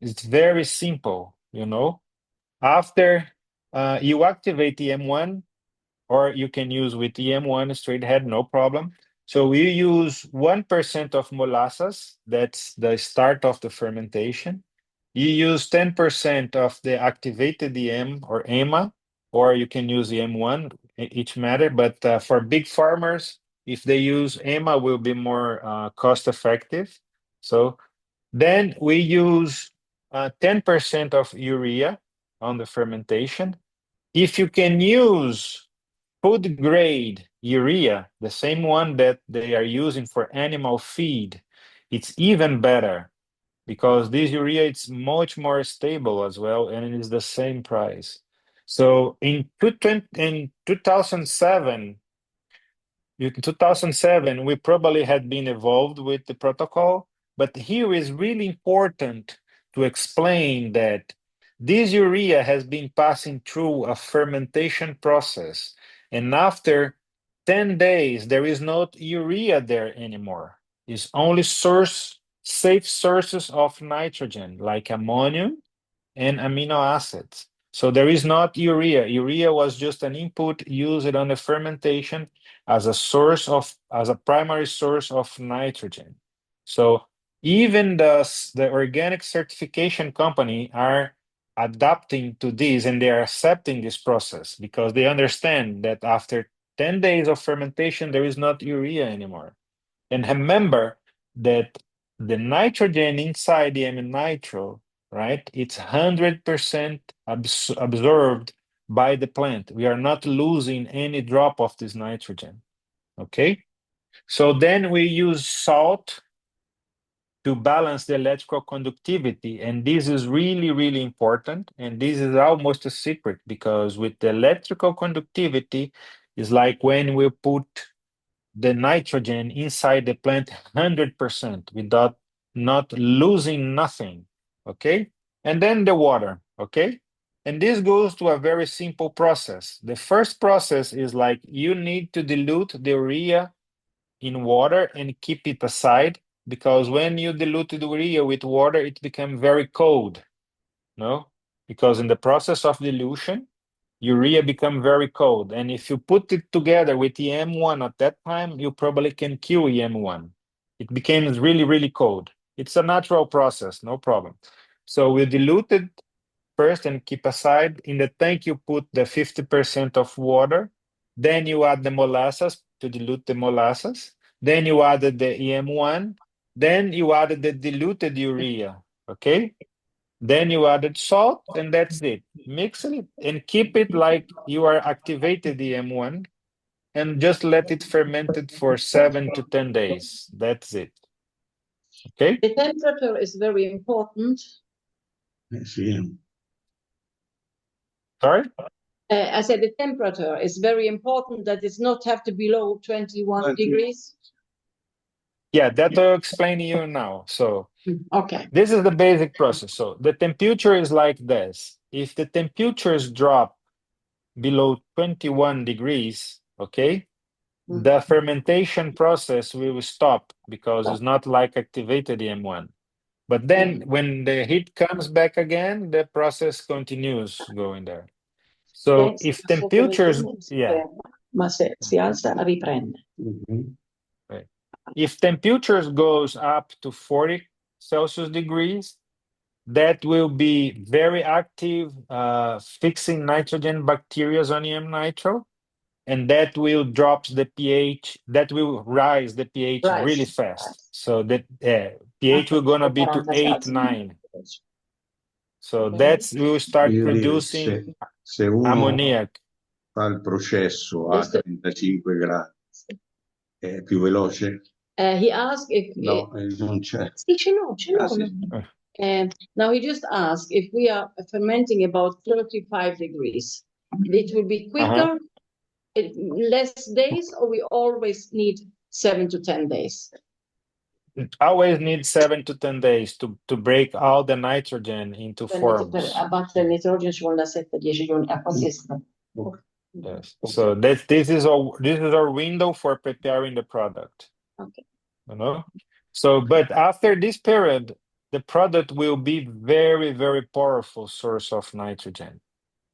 is very simple, you know. After you activate EM1, or you can use with EM1 straight ahead, no problem. So we use 1% of molasses, that's the start of the fermentation. You use 10% of the activated EM or EMA, or you can use EM1, each matter. But for big farmers, if they use EMA, will be more cost effective. So then we use 10% of urea on the fermentation. If you can use food grade urea, the same one that they are using for animal feed, it's even better because this urea is much more stable as well, and it is the same price. So in 2007, in 2007, we probably had been involved with the protocol, but here is really important to explain that this urea has been passing through a fermentation process, and after 10 days, there is not urea there anymore. It's only safe sources of nitrogen, like ammonium and amino acids. So there is not urea. Urea was just an input used on the fermentation as a primary source of nitrogen. So even the organic certification company are adapting to this, and they are accepting this process because they understand that after 10 days of fermentation, there is not urea anymore. And remember that the nitrogen inside the amino nitro, right? It's 100% absorbed by the plant. We are not losing any drop of this nitrogen, okay? So then we use salt to balance the electrical conductivity. And this is really, really important. And this is almost a secret because with the electrical conductivity, it's like when we put the nitrogen inside the plant 100% without not losing nothing, okay? And then the water, okay? And this goes to a very simple process. The first process is like you need to dilute the urea in water and keep it aside because when you dilute the urea with water, it becomes very cold, no? Because in the process of dilution, urea become very cold. And if you put it together with EM1 at that time, you probably can kill EM1. It becomes really, really cold. It's a natural process, no problem. So we dilute it first and keep aside. In the tank, you put the 50% of water. Then you add the molasses to dilute the molasses. Then you added the EM1. Then you added the diluted urea, okay? Then you added salt, and that's it. Mix it and keep it like you are activated the M1, and just let it ferment it for 7 to 10 days. That's it. Okay? The temperature is very important. Sì. Sorry? I said the temperature is very important, that it's not have to be below 21 degrees. Yeah, that I'll explain to you now. So Okay. this is the basic process. So the temperature is like this. If the temperatures drop below 21 degrees, okay, the fermentation process will stop because it's not like activated EM1. But then when the heat comes back again, the process continues going there. So if temperatures, yeah. Ma se si alza, riprende. Right. If temperatures goes up to 40 Celsius degrees, that will be very active, fixing nitrogen bacteria on EM nitro, and that will drop the pH, that will rise the pH really fast. So that pH will gonna be to 8, 9. So that's we will start producing se uno ammoniac. fa il processo a 35 gradi, è più veloce? He asked if no, non c'è. Now he just asked if we are fermenting about 35 degrees. It will be quicker, less days, or we always need 7 to 10 days? Always need 7 to 10 days to break all the nitrogen into forms. Per abbattere il nitrogeno ci vuole da 7-10 giorni. Yes. So this is our window for preparing the product. Okay. You know? So, but after this period, the product will be very, very powerful source of nitrogen.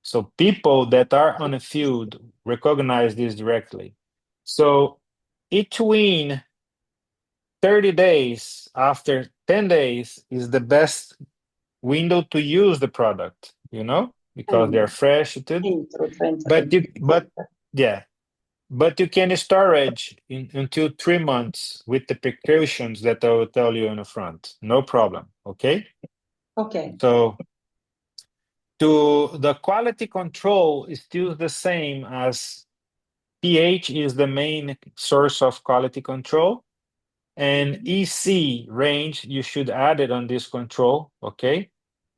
So people that are on the field recognize this directly. So between 30 days after 10 days is the best window to use the product, you know, because they're fresh. But you can storage until 3 months with the precautions that I will tell you in the front. No problem. Okay. Okay. So the quality control is still the same as pH is the main source of quality control. And EC range, you should add it on this control, okay?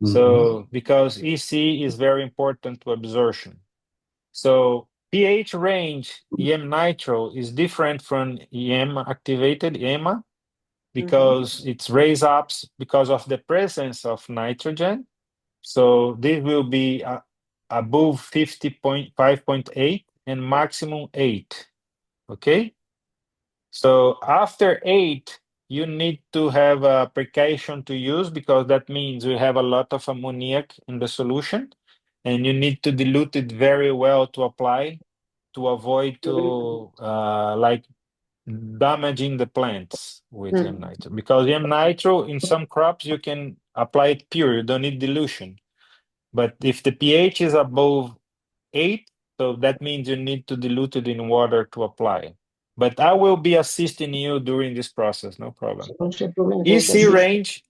So because EC is very important to absorption. So pH range, EM nitro is different from EM activated EMA because it's raised up because of the presence of nitrogen. So this will be above 50.5.8 and maximum 8, okay? So after 8, you need to have a precaution to use because that means we have a lot of ammoniac in the solution and you need to dilute it very well to apply to avoid like damaging the plants with EM nitro. Because EM nitro in some crops you can apply it pure, you don't need dilution. But if the pH is above 8, so that means you need to dilute it in water to apply. But I will be assisting you during this process, no problem. EC range,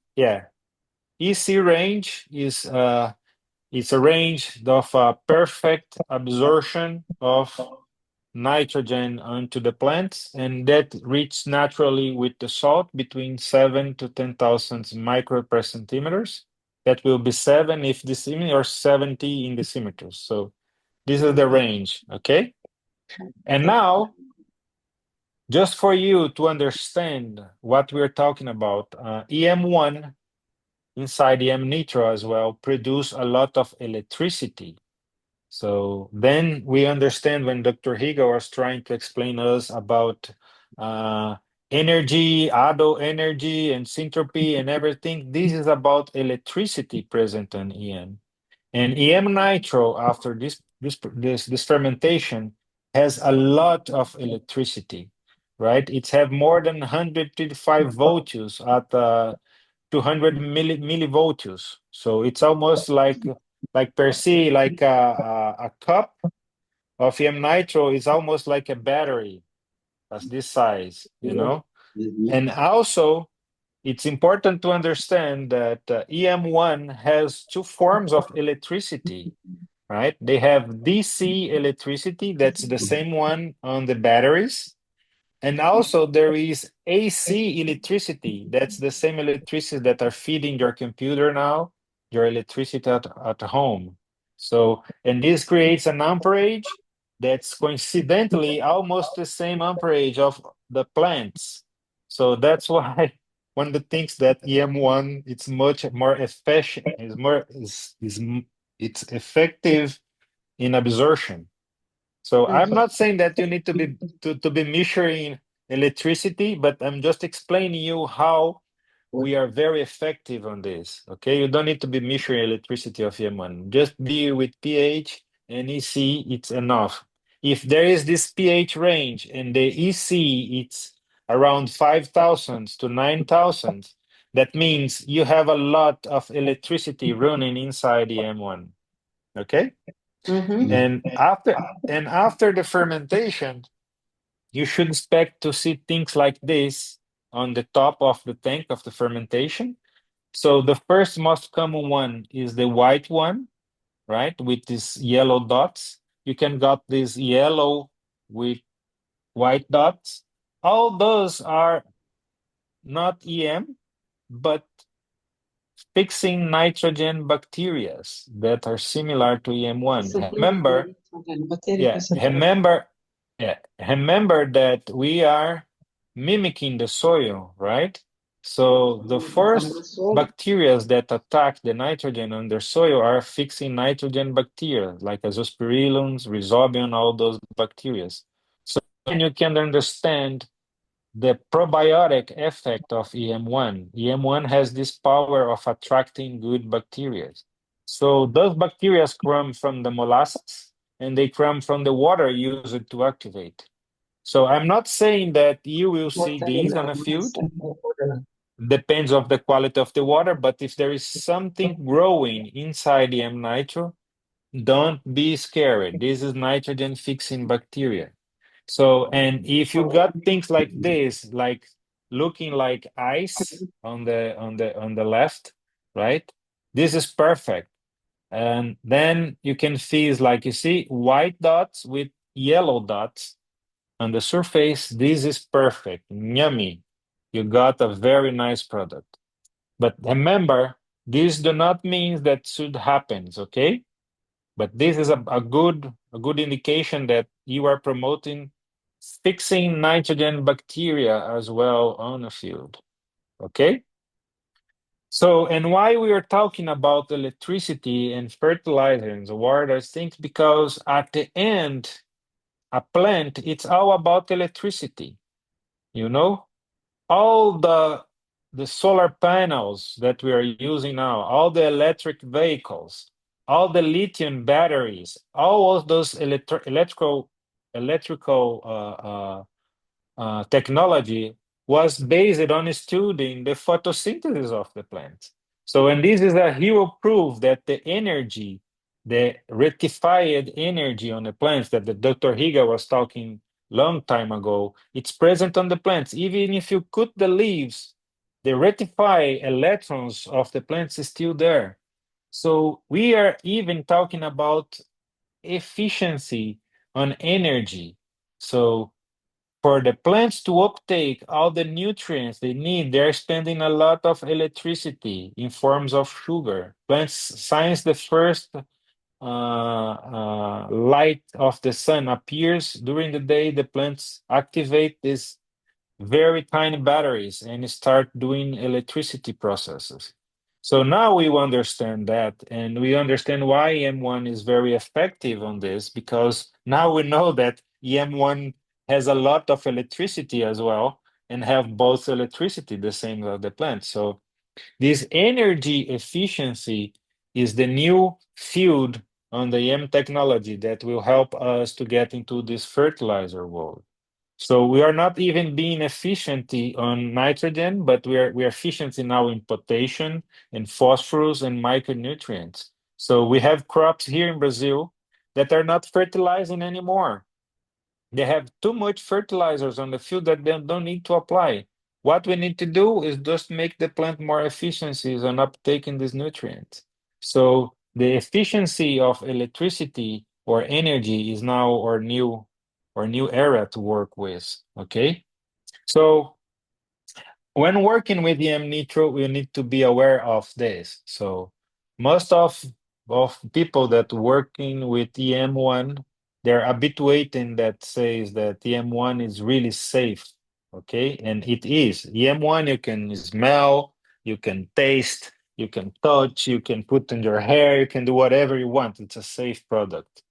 EC range is it's a range of perfect absorption of nitrogen onto the plants, and that reaches naturally with the salt between 7 to 10,000 micro per centimeters. That will be 7 if decimeter or 70 in decimeters. So this is the range, okay? And now, just for you to understand what we're talking about, EM1 inside EM nitro as well produce a lot of electricity. So then we understand when Dr. Higa was trying to explain us about energy, Ado energy, and syntropy and everything. This is about electricity present in EM. And EM nitro, after this fermentation, has a lot of electricity, right? It's have more than 135 volts at 200 millivolts. So it's almost like per se, like a cup of EM nitro is almost like a battery. That's this size, you know? And also, it's important to understand that EM1 has two forms of electricity, right? They have DC electricity, that's the same one on the batteries. And also there is AC electricity, that's the same electricity that are feeding your computer now your electricity at home. So, and this creates an amperage that's coincidentally almost the same amperage of the plants. So that's why one of the things that EM1 it's much more efficient, it's effective in absorption. So I'm not saying that you need to be measuring electricity, but I'm just explaining you how we are very effective on this. Okay, you don't need to be measuring electricity of EM1. Just be with pH and EC, it's enough. If there is this pH range and the EC it's around 5,000 to 9,000, that means you have a lot of electricity running inside EM1. Okay? And after the fermentation, you should expect to see things like this on the top of the tank of the fermentation. So the first most common one is the white one, right? With these yellow dots. You can got this yellow with white dots. All those are not EM, but fixing nitrogen bacteria that are similar to EM1. Remember that we are mimicking the soil, right? So the first bacteria that attack the nitrogen on the soil are fixing nitrogen bacteria, like azospirillum, rhizobium, all those bacteria. So then you can understand the probiotic effect of EM1. EM1 has this power of attracting good bacteria. So those bacteria come from the molasses and they come from the water used to activate. So I'm not saying that you will see these on a field. Depends of the quality of the water, but if there is something growing inside EM nitro, don't be scared. This is nitrogen fixing bacteria. So, and if you got things like this, like looking like ice on the left, right? This is perfect. And then you can see, like you see, white dots with yellow dots on the surface. This is perfect, yummy. You got a very nice product. But remember, this do not mean that should happen, okay? But this is a good indication that you are promoting fixing nitrogen bacteria as well on the field. Okay? So, and why we are talking about electricity and fertilizers and water things, because at the end, a plant, it's all about electricity. You know, all the solar panels that we are using now, all the electric vehicles, all the lithium batteries, all of those electrical technology was based on studying the photosynthesis of the plants. So, and this is a hero proof that the energy, the rectified energy on the plants that the Dr. Higa was talking long time ago, it's present on the plants. Even if you cut the leaves, the rectified electrons of the plants is still there. So we are even talking about efficiency on energy. So for the plants to uptake all the nutrients they need, they're spending a lot of electricity in forms of sugar. Plants, since the first light of the sun appears during the day, the plants activate these very tiny batteries and start doing electricity processes. So now we understand that, and we understand why EM1 is very effective on this, because now we know that EM1 has a lot of electricity as well, and have both electricity, the same as the plant. So this energy efficiency is the new field on the EM technology that will help us to get into this fertilizer world. So we are not even being efficient on nitrogen, but we are efficient now in potassium and phosphorus and micronutrients. So we have crops here in Brazil that are not fertilizing anymore. They have too much fertilizers on the field that they don't need to apply. What we need to do is just make the plant more efficiencies on uptaking these nutrients. So the efficiency of electricity or energy is now our new era to work with. Okay, so when working with EM Nitro, we need to be aware of this. So most of people that working with EM1, they're habituating that says that EM1 is really safe, okay? And it is. EM1 you can smell, you can taste, you can touch, you can put in your hair, you can do whatever you want. It's a safe product.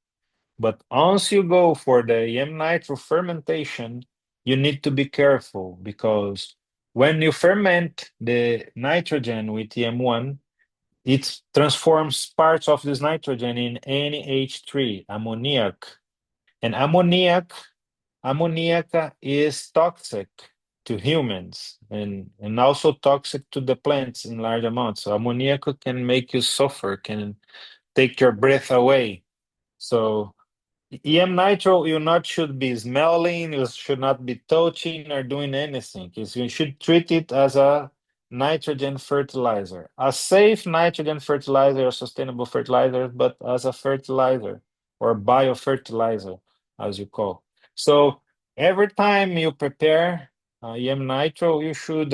But once you go for the EM nitro fermentation, you need to be careful because when you ferment the nitrogen with EM1, it transforms parts of this nitrogen in NH3, ammoniac. And ammoniac is toxic to humans and also toxic to the plants in large amounts. So ammoniac can make you suffer, can take your breath away. So EM nitro, you not should be smelling, you should not be touching or doing anything. You should treat it as a nitrogen fertilizer, a safe nitrogen fertilizer, or sustainable fertilizer, but as a fertilizer or biofertilizer, as you call. So every time you prepare EM nitro, you should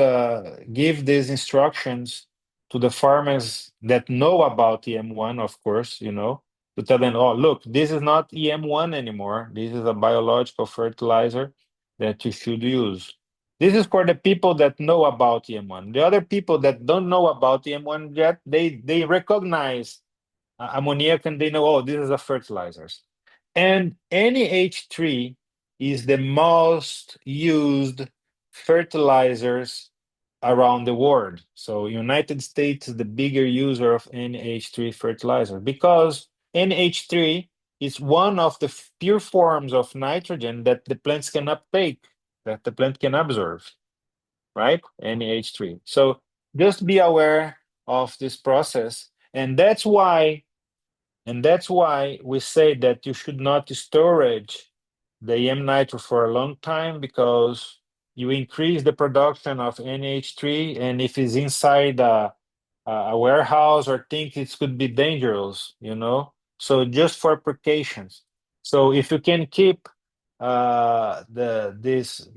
give these instructions to the farmers that know about EM1, of course, to tell them, oh, look, this is not EM1 anymore. This is a biological fertilizer that you should use. This is for the people that know about EM1. The other people that don't know about EM1 yet, they recognize ammoniac and they know, oh, this is a fertilizers. And NH3 is the most used fertilizers around the world. So United States is the bigger user of NH3 fertilizer because NH3 is one of the pure forms of nitrogen that the plants can uptake, that the plant can absorb, right? NH3. So just be aware of this process. And that's why we say that you should not storage the EM nitro for a long time because you increase the production of NH3, and if it's inside a warehouse or think it could be dangerous, So just for precautions. So if you can keep this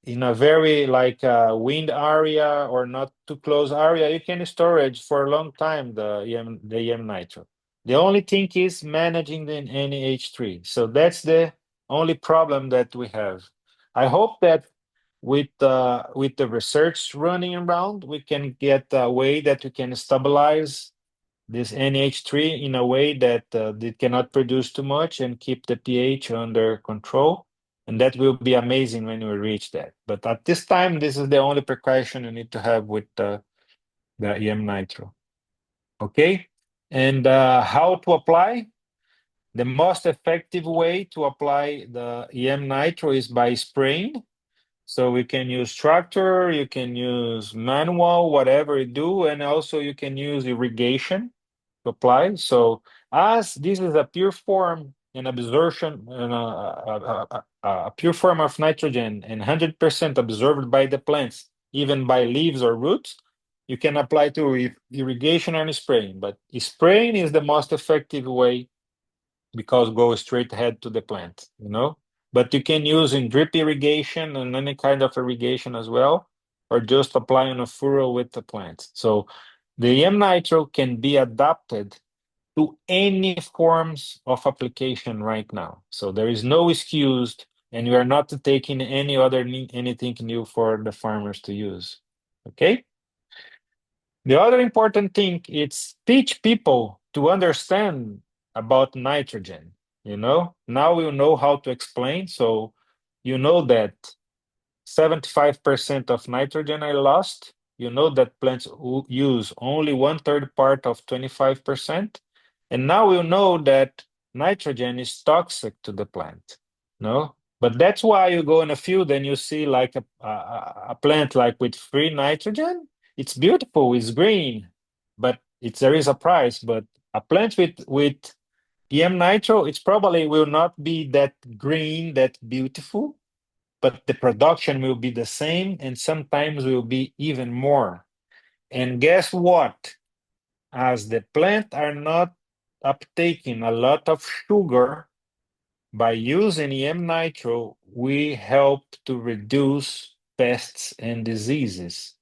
in a very wind area or not too close area, you can storage for a long time the EM nitro. The only thing is managing the NH3. So that's the only problem that we have. I hope that with the research running around, we can get a way that we can stabilize this NH3 in a way that it cannot produce too much and keep the pH under control. And that will be amazing when we reach that. But at this time, this is the only precaution you need to have with the EM nitro. Okay? And how to apply? The most effective way to apply the EM nitro is by spraying. So we can use tractor, you can use manual, whatever you do, and also you can use irrigation to apply. So as this is a pure form and absorption, and a pure form of nitrogen and 100% absorbed by the plants, even by leaves or roots, you can apply to irrigation and spraying. But spraying is the most effective way because go straight ahead to the plant, But you can use in drip irrigation and any kind of irrigation as well, or just apply on a furrow with the plant. So the EM nitro can be adapted to any forms of application right now. So there is no excuse, and we are not taking anything new for the farmers to use. Okay? The other important thing is teach people to understand about nitrogen. Now you know how to explain. So you know that 75% of nitrogen are lost. You know that plants use only 1/3 part of 25%. And now you know that nitrogen is toxic to the plant. No? But that's why you go in a field and you see like a plant like with free nitrogen. It's beautiful, it's green, but there is a price. But a plant with EM nitro, it's probably will not be that green, that beautiful, but the production will be the same and sometimes will be even more. And guess what? As the plant are not uptaking a lot of sugar, by using EM nitro, we help to reduce pests and diseases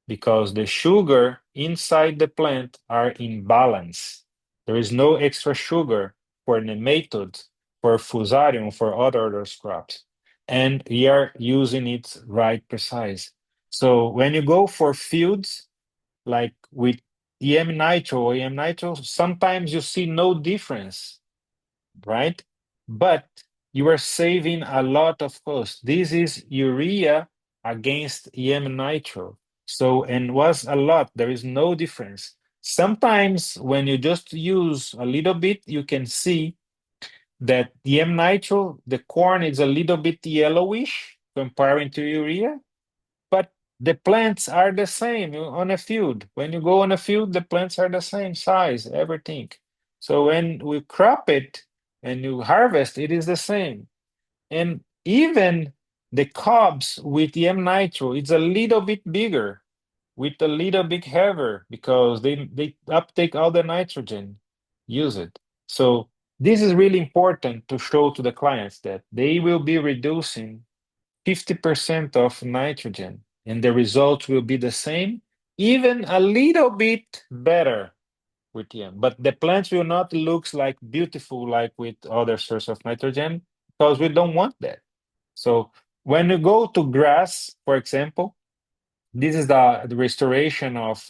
because the sugar inside the plant are in balance. There is no extra sugar for nematodes, for fusarium, for other crops. And we are using it right precise. So when you go for fields, like with EM nitro, sometimes you see no difference, right? But you are saving a lot of cost. This is urea against EM nitro. So, and was a lot, there is no difference. Sometimes when you just use a little bit, you can see that EM nitro, the corn is a little bit yellowish comparing to urea, but the plants are the same on a field. When you go on a field, the plants are the same size, everything. So when we crop it and you harvest, it is the same. And even the cobs with EM nitro, it's a little bit bigger, with a little bit heavier because they uptake all the nitrogen, use it. So this is really important to show to the clients that they will be reducing 50% of nitrogen, and the results will be the same, even a little bit better with EM. But the plants will not look like beautiful like with other source of nitrogen because we don't want that. So when you go to grass, for example, this is the restoration of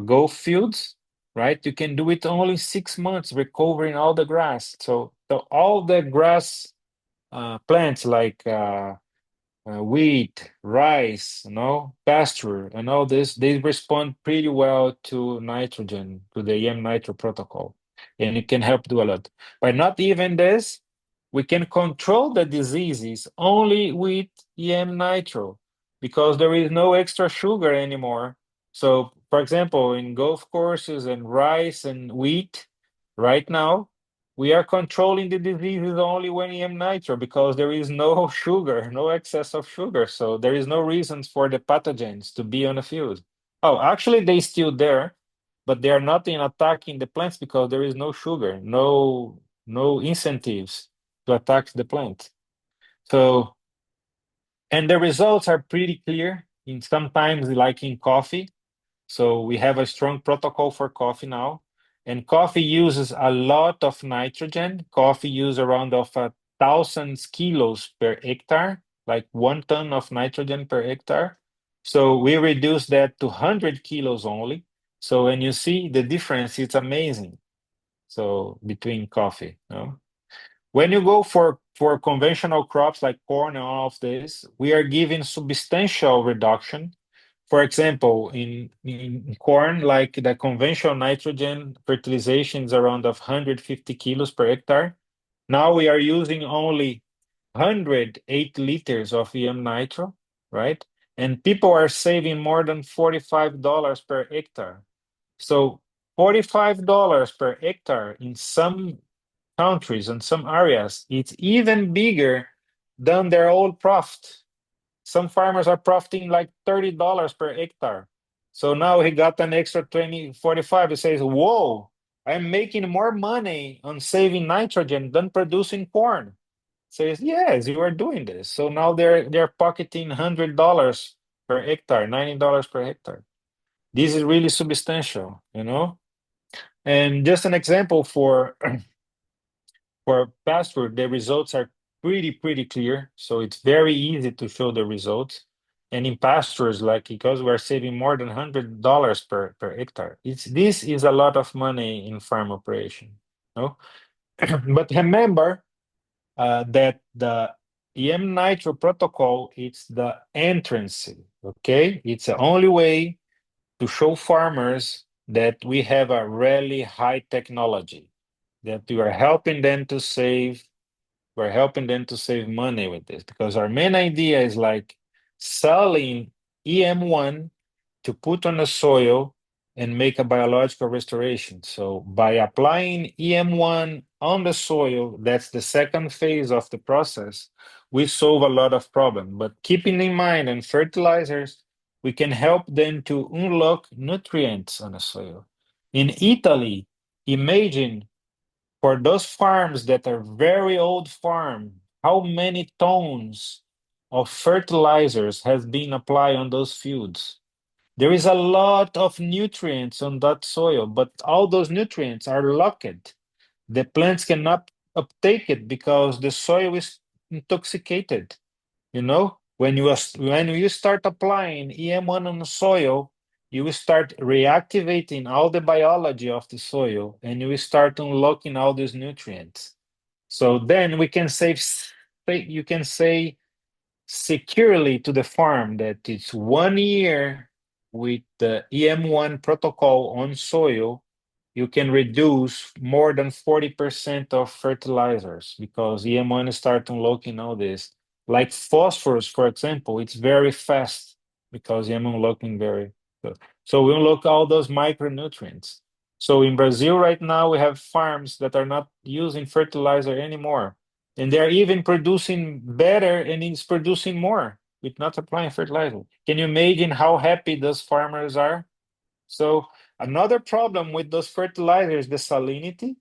golf fields, right? You can do it only 6 months, recovering all the grass. So all the grass plants like wheat, rice, pasture, and all this, they respond pretty well to nitrogen, to the EM nitro protocol, and it can help do a lot. But not even this, we can control the diseases only with EM nitro because there is no extra sugar anymore. So, for example, in golf courses and rice and wheat, right now, we are controlling the diseases only when EM nitro because there is no sugar, no excess of sugar. So there is no reasons for the pathogens to be on the field. Oh, actually, they still there, but they are not in attacking the plants because there is no sugar, no incentives to attack the plant. So, and the results are pretty clear. In sometimes, like in coffee, so we have a strong protocol for coffee now, and coffee uses a lot of nitrogen. Coffee uses around of 1,000 kilos per hectare, like 1 ton of nitrogen per hectare. So we reduce that to 100 kilos only. So when you see the difference, it's amazing. So between coffee, when you go for conventional crops like corn and all of this, we are giving substantial reduction. For example, in corn, like the conventional nitrogen fertilization is around of 150 kilos per hectare. Now we are using only 108 liters of EM nitro, right? And people are saving more than $45 per hectare. So $45 per hectare in some countries and some areas, it's even bigger than their old profit. Some farmers are profiting like $30 per hectare. So now he got an extra 20, 45. He says, whoa, I'm making more money on saving nitrogen than producing corn. Says, yes, you are doing this. So now they're pocketing $100 per hectare, $90 per hectare. This is really substantial, And just an example for pasture, the results are pretty clear. So it's very easy to show the results. And in pastures, like because we're saving more than $100 per hectare, this is a lot of money in farm operation. No? But remember that the EM nitro protocol, it's the entrance, okay? It's the only way to show farmers that we have a really high technology, that we are helping them to save, we're helping them to save money with this, because our main idea is like selling EM1 to put on the soil and make a biological restoration. So by applying EM1 on the soil, that's the second phase of the process, we solve a lot of problems. But keeping in mind, in fertilizers, we can help them to unlock nutrients on the soil. In Italy, imagine for those farms that are very old farm, how many tons of fertilizers has been applied on those fields? There is a lot of nutrients on that soil, but all those nutrients are locked. The plants cannot uptake it because the soil is intoxicated. You know, when you start applying EM1 on the soil, you will start reactivating all the biology of the soil, and you will start unlocking all these nutrients. So then we can you can say securely to the farm that it's 1 year with the EM1 protocol on soil, you can reduce more than 40% of fertilizers because EM1 start unlocking all this. Like phosphorus, for example, it's very fast because EM1 unlocking very good. So we unlock all those micronutrients. So in Brazil right now, we have farms that are not using fertilizer anymore. And they're even producing better and it's producing more with not applying fertilizer. Can you imagine how happy those farmers are? So another problem with those fertilizers, the salinity.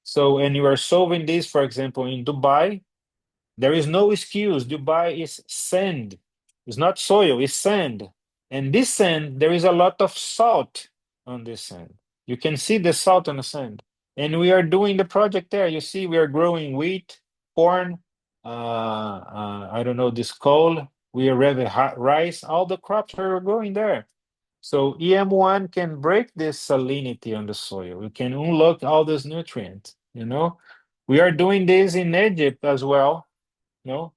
So, and you are solving this, for example, in Dubai, there is no excuse. Dubai is sand. It's not soil, it's sand. And this sand, there is a lot of salt on this sand. You can see the salt on the sand. And we are doing the project there. You see, we are growing wheat, corn, I don't know, this coal. We are having rice. All the crops are growing there. So EM1 can break this salinity on the soil. We can unlock all those nutrients, you know. We are doing this in Egypt as well, you know.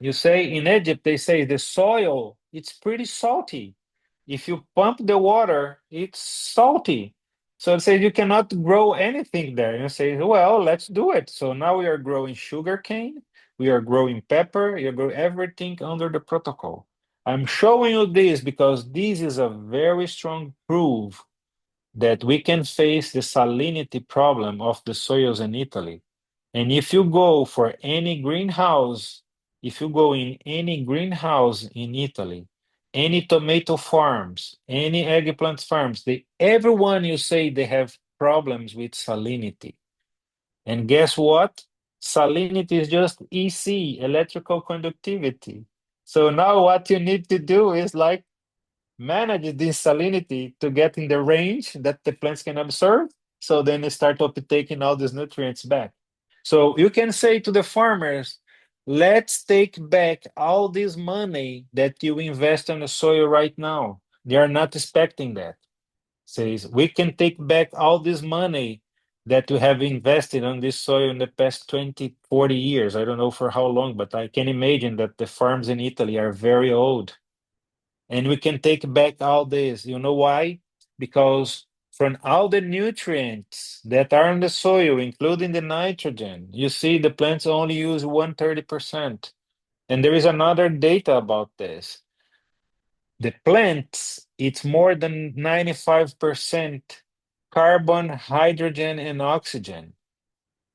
You say in Egypt, they say the soil, it's pretty salty. If you pump the water, it's salty. So it says you cannot grow anything there. You say, well, let's do it. So now we are growing sugarcane, we are growing pepper, you grow everything under the protocol. I'm showing you this because this is a very strong proof that we can face the salinity problem of the soils in Italy. And if you go for any greenhouse, if you go in any greenhouse in Italy, any tomato farms, any eggplant farms, everyone you say they have problems with salinity. And guess what? Salinity is just EC, electrical conductivity. So now what you need to do is like manage this salinity to get in the range that the plants can absorb. So then they start taking all these nutrients back. So you can say to the farmers, let's take back all this money that you invest on the soil right now. They are not expecting that. Says we can take back all this money that we have invested on this soil in the past 20, 40 years. I don't know for how long, but I can imagine that the farms in Italy are very old. And we can take back all this. You know why? Because from all the nutrients that are in the soil, including the nitrogen, you see the plants only use 130%. And there is another data about this. The plants, it's more than 95% carbon, hydrogen, and oxygen.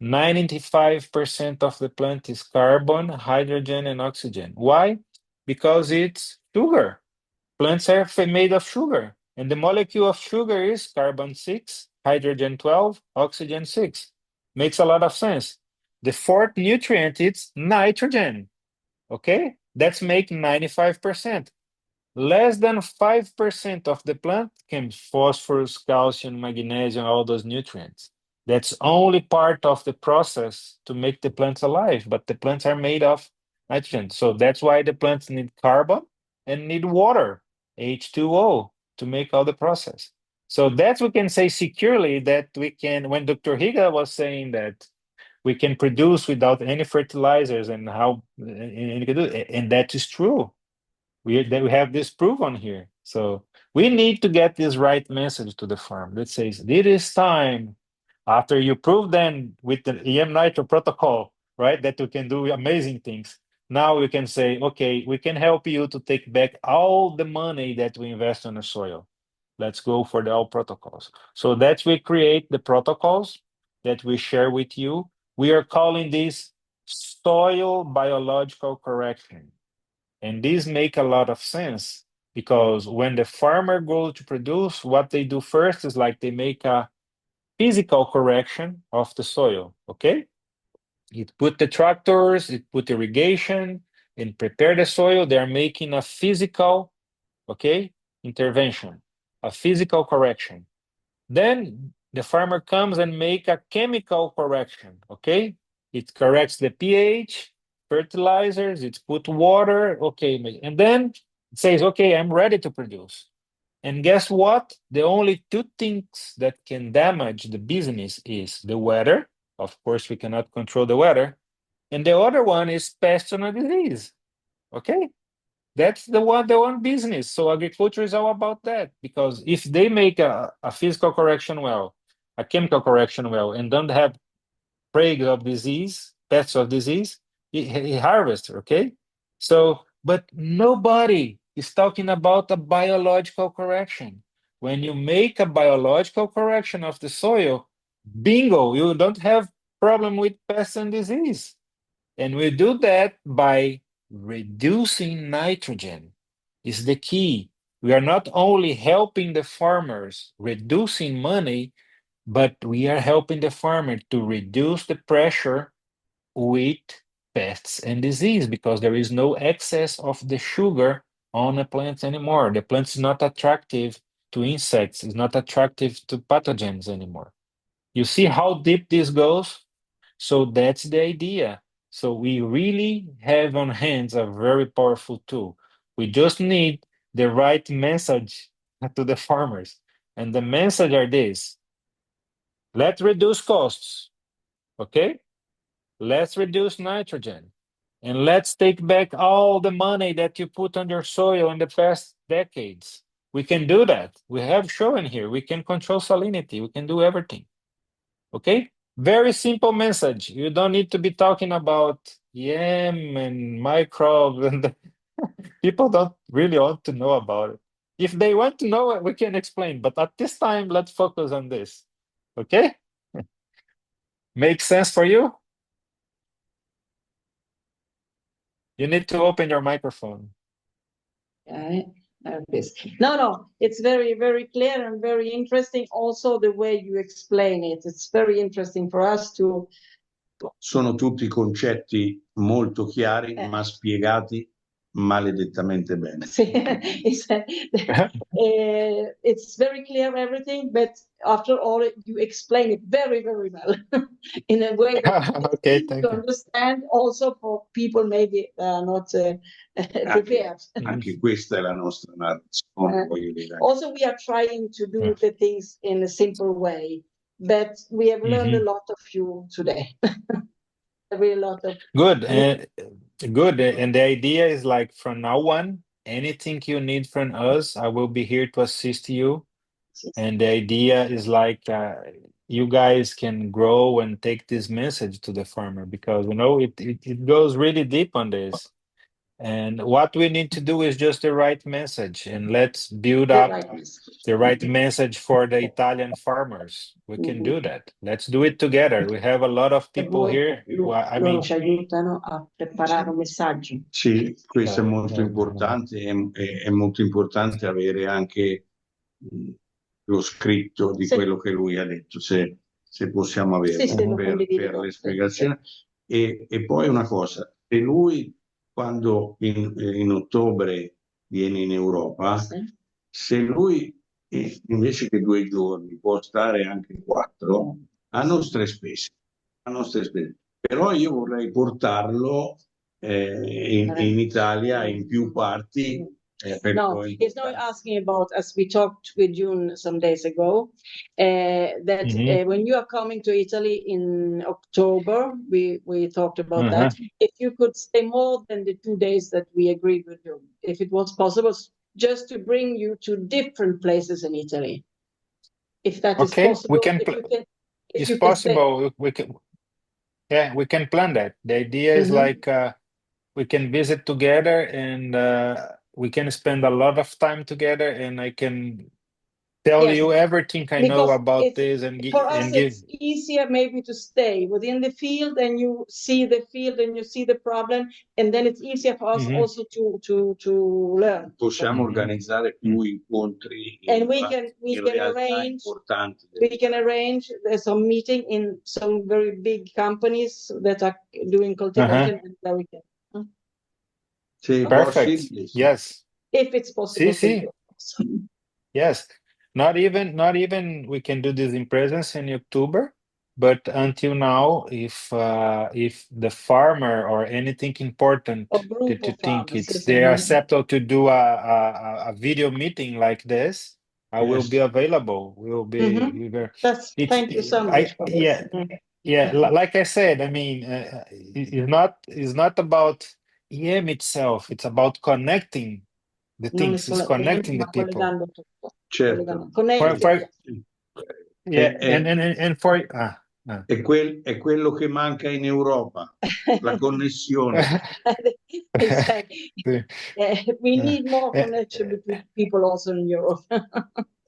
95% of the plant is carbon, hydrogen, and oxygen. Why? Because it's sugar. Plants are made of sugar, and the molecule of sugar is carbon 6, hydrogen 12, oxygen 6. Makes a lot of sense. The fourth nutrient is nitrogen. Okay, that's make 95%. Less than 5% of the plant can phosphorus, calcium, magnesium, all those nutrients. That's only part of the process to make the plants alive, but the plants are made of nitrogen. So that's why the plants need carbon and need water, H2O, to make all the process. So that we can say securely that we can, when Dr. Higa was saying that we can produce without any fertilizers and and that is true. We have this proof on here. So we need to get this right message to the farm that says, it is time, after you prove then with the EM Nitro protocol, right, that we can do amazing things. Now we can say, okay, we can help you to take back all the money that we invest on the soil. Let's go for the all protocols. So that we create the protocols that we share with you. We are calling this soil biological correction. And these make a lot of sense because when the farmer goes to produce, what they do first is like they make a physical correction of the soil, okay? It put the tractors, it put irrigation, and prepare the soil. They're making a physical, okay, intervention, a physical correction. Then the farmer comes and make a chemical correction, okay? It corrects the pH, fertilizers, it's put water, okay. And then it says, okay, I'm ready to produce. And guess what? The only two things that can damage the business is the weather. Of course, we cannot control the weather. And the other one is pest and disease, okay? That's the one business. So agriculture is all about that, because if they make a physical correction well, a chemical correction well, and don't have plague of disease, pests of disease, he harvests, okay? So, but nobody is talking about a biological correction. When you make a biological correction of the soil, bingo, you don't have problem with pests and disease. And we do that by reducing nitrogen is the key. We are not only helping the farmers reducing money, but we are helping the farmer to reduce the pressure with pests and disease, because there is no excess of the sugar on the plants anymore. The plant is not attractive to insects, it's not attractive to pathogens anymore. You see how deep this goes? So that's the idea. So we really have on hands a very powerful tool. We just need the right message to the farmers. And the message are this: let's reduce costs, okay? Let's reduce nitrogen. And let's take back all the money that you put on your soil in the past decades. We can do that. We have shown here. We can control salinity. We can do everything. Okay? Very simple message. You don't need to be talking about yam and microbes, and people don't really want to know about it. If they want to know it, we can explain. But at this time, let's focus on this. Okay? Makes sense for you? You need to open your microphone. No, it's very, very clear and very interesting. Also, the way you explain it, it's very interesting for us to. Sono tutti concetti molto chiari, ma spiegati maledettamente bene. It's very clear everything, but after all, you explain it very, very well in a way that okay, to understand. Also for people maybe not prepared. Anche questa è la nostra narrazione. Also, we are trying to do the things in a simple way, but we have learned a lot of you today. A lot of good. Good. And the idea is, like, from now on, anything you need from us, I will be here to assist you. And the idea is, like, you guys can grow and take this message to the farmer, because it goes really deep on this. And what we need to do is just the right message, and let's build up the right message for the Italian farmers. We can do that. Let's do it together. We have a lot of people here. I mean, ci aiutano a preparare un messaggio. Sì, questo è molto importante. È molto importante avere anche lo scritto di quello che lui ha detto, se possiamo averlo per le spiegazioni. E poi una cosa, se lui, quando in ottobre viene in Europa, se lui invece che 2 giorni può stare anche 4, a nostre spese. Però io vorrei portarlo in Italia in più parti. No, he's not asking about, as we talked with June some days ago, that when you are coming to Italy in October, we talked about that. If you could stay more than the 2 days that we agreed with you, if it was possible, just to bring you to different places in Italy. If that is possible, it's possible. We can plan that. The idea is like we can visit together, and we can spend a lot of time together, and I can tell you everything I know about this, and for us it's easier maybe to stay within the field, and you see the field and you see the problem, and then it's easier for us also to learn. Possiamo organizzare più incontri, and we can arrange some meeting in some very big companies that are doing cultivation, and there we can. Perfect. Yes. If it's possible. Yes, not even we can do this in presence in October, but until now, if the farmer or anything important Or group to of think farmers, yes, they are acceptable to do a video meeting like this, I will be available. We'll be Thank you so much for this. Like I said, I mean, it's not about EM itself. It's about connecting the things. It's connecting the people. Collegando tutto. Certo. And for è quello che manca in Europa, la connessione. Exactly. We need more connection between people also in Europe.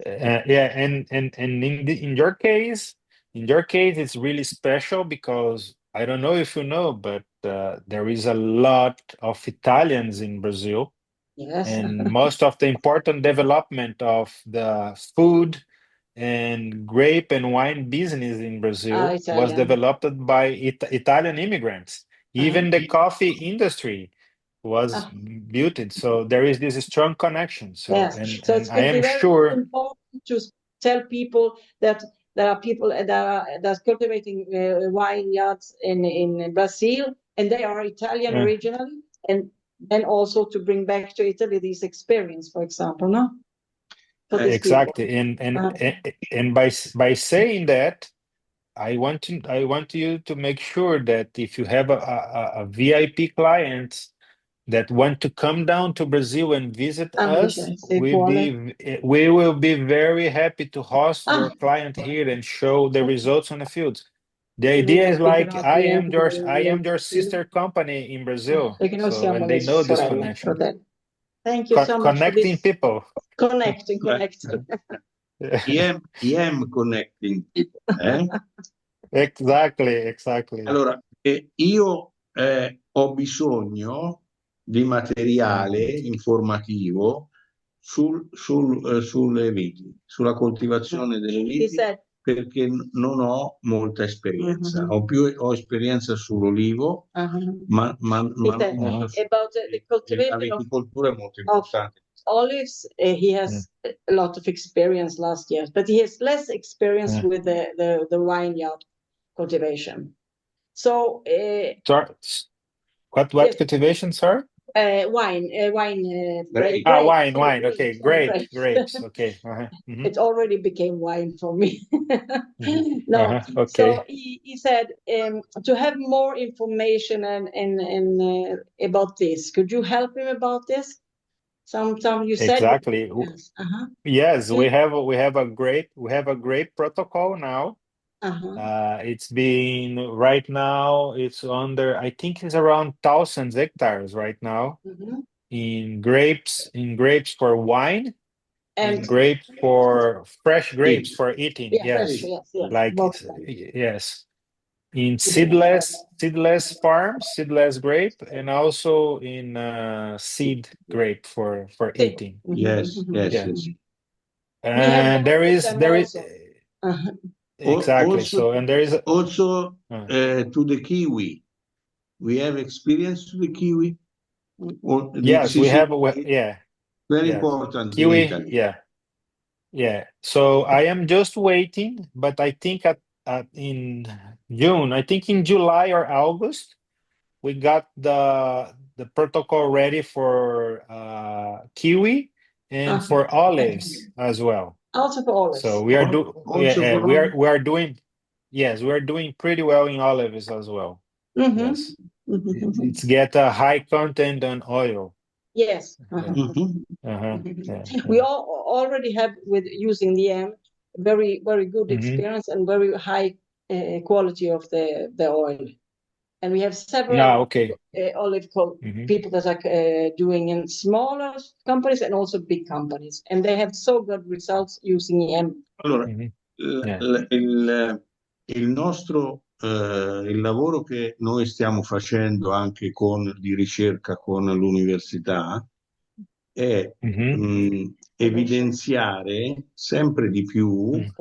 And in your case, it's really special because I don't know if you know, but there is a lot of Italians in Brazil. Yes. And most of the important development of the food and grape and wine business in Brazil was developed by Italian immigrants. Even the coffee industry was built. So there is this strong connection. So and it's I am sure important to tell people that there are people that are cultivating vineyards in Brazil, and they are Italian originally, and also to bring back to Italy this experience, for example, no? Exactly, and by saying that, I want you to make sure that if you have a VIP client that want to come down to Brazil and visit us, we will be very happy to host your client here and show the results on the fields. The idea is like I am your sister company in Brazil, so and they know this connection. Thank you so much connecting for this. People. Connecting. EM connecting people. Exactly. Allora, io ho bisogno di materiale informativo sulle viti, sulla coltivazione delle viti, perché non ho molta esperienza. Ho esperienza sull'olivo, ma non molto la viticoltura è molto importante. Olives, he has a lot of experience last year, but he has less experience with the vineyard cultivation. So, what cultivation, sir? Wine. Grapes. Wine. Okay, grapes. Okay. It already became wine for me. Okay. So he said to have more information and about this. Could you help him about this? Some you said exactly. Yes, we have a great protocol now. It's been right now. It's under. I think it's around 1,000 hectares right now in grapes for wine and grapes for fresh grapes for eating. Yes. Yes. In seedless farms, seedless grape, and also in seed grape for eating. Yes. And there is exactly. Also, so and there is also to the kiwi. We have experience with the kiwi. Yes, we have. Very important. Kiwi. Yeah. So I am just waiting, but I think in June, I think in July or August, we got the protocol ready for kiwi and for olives as well. Also for olives. So we are doing pretty well in olives as well. Yes, it's get a high content on oil. Yes. We already have with using the EM very good experience and very high quality of the oil. And we have several olive people that are doing in smaller companies and also big companies, and they have so good results using EM. Allora, il lavoro che noi stiamo facendo anche di ricerca con l'università è evidenziare sempre di più il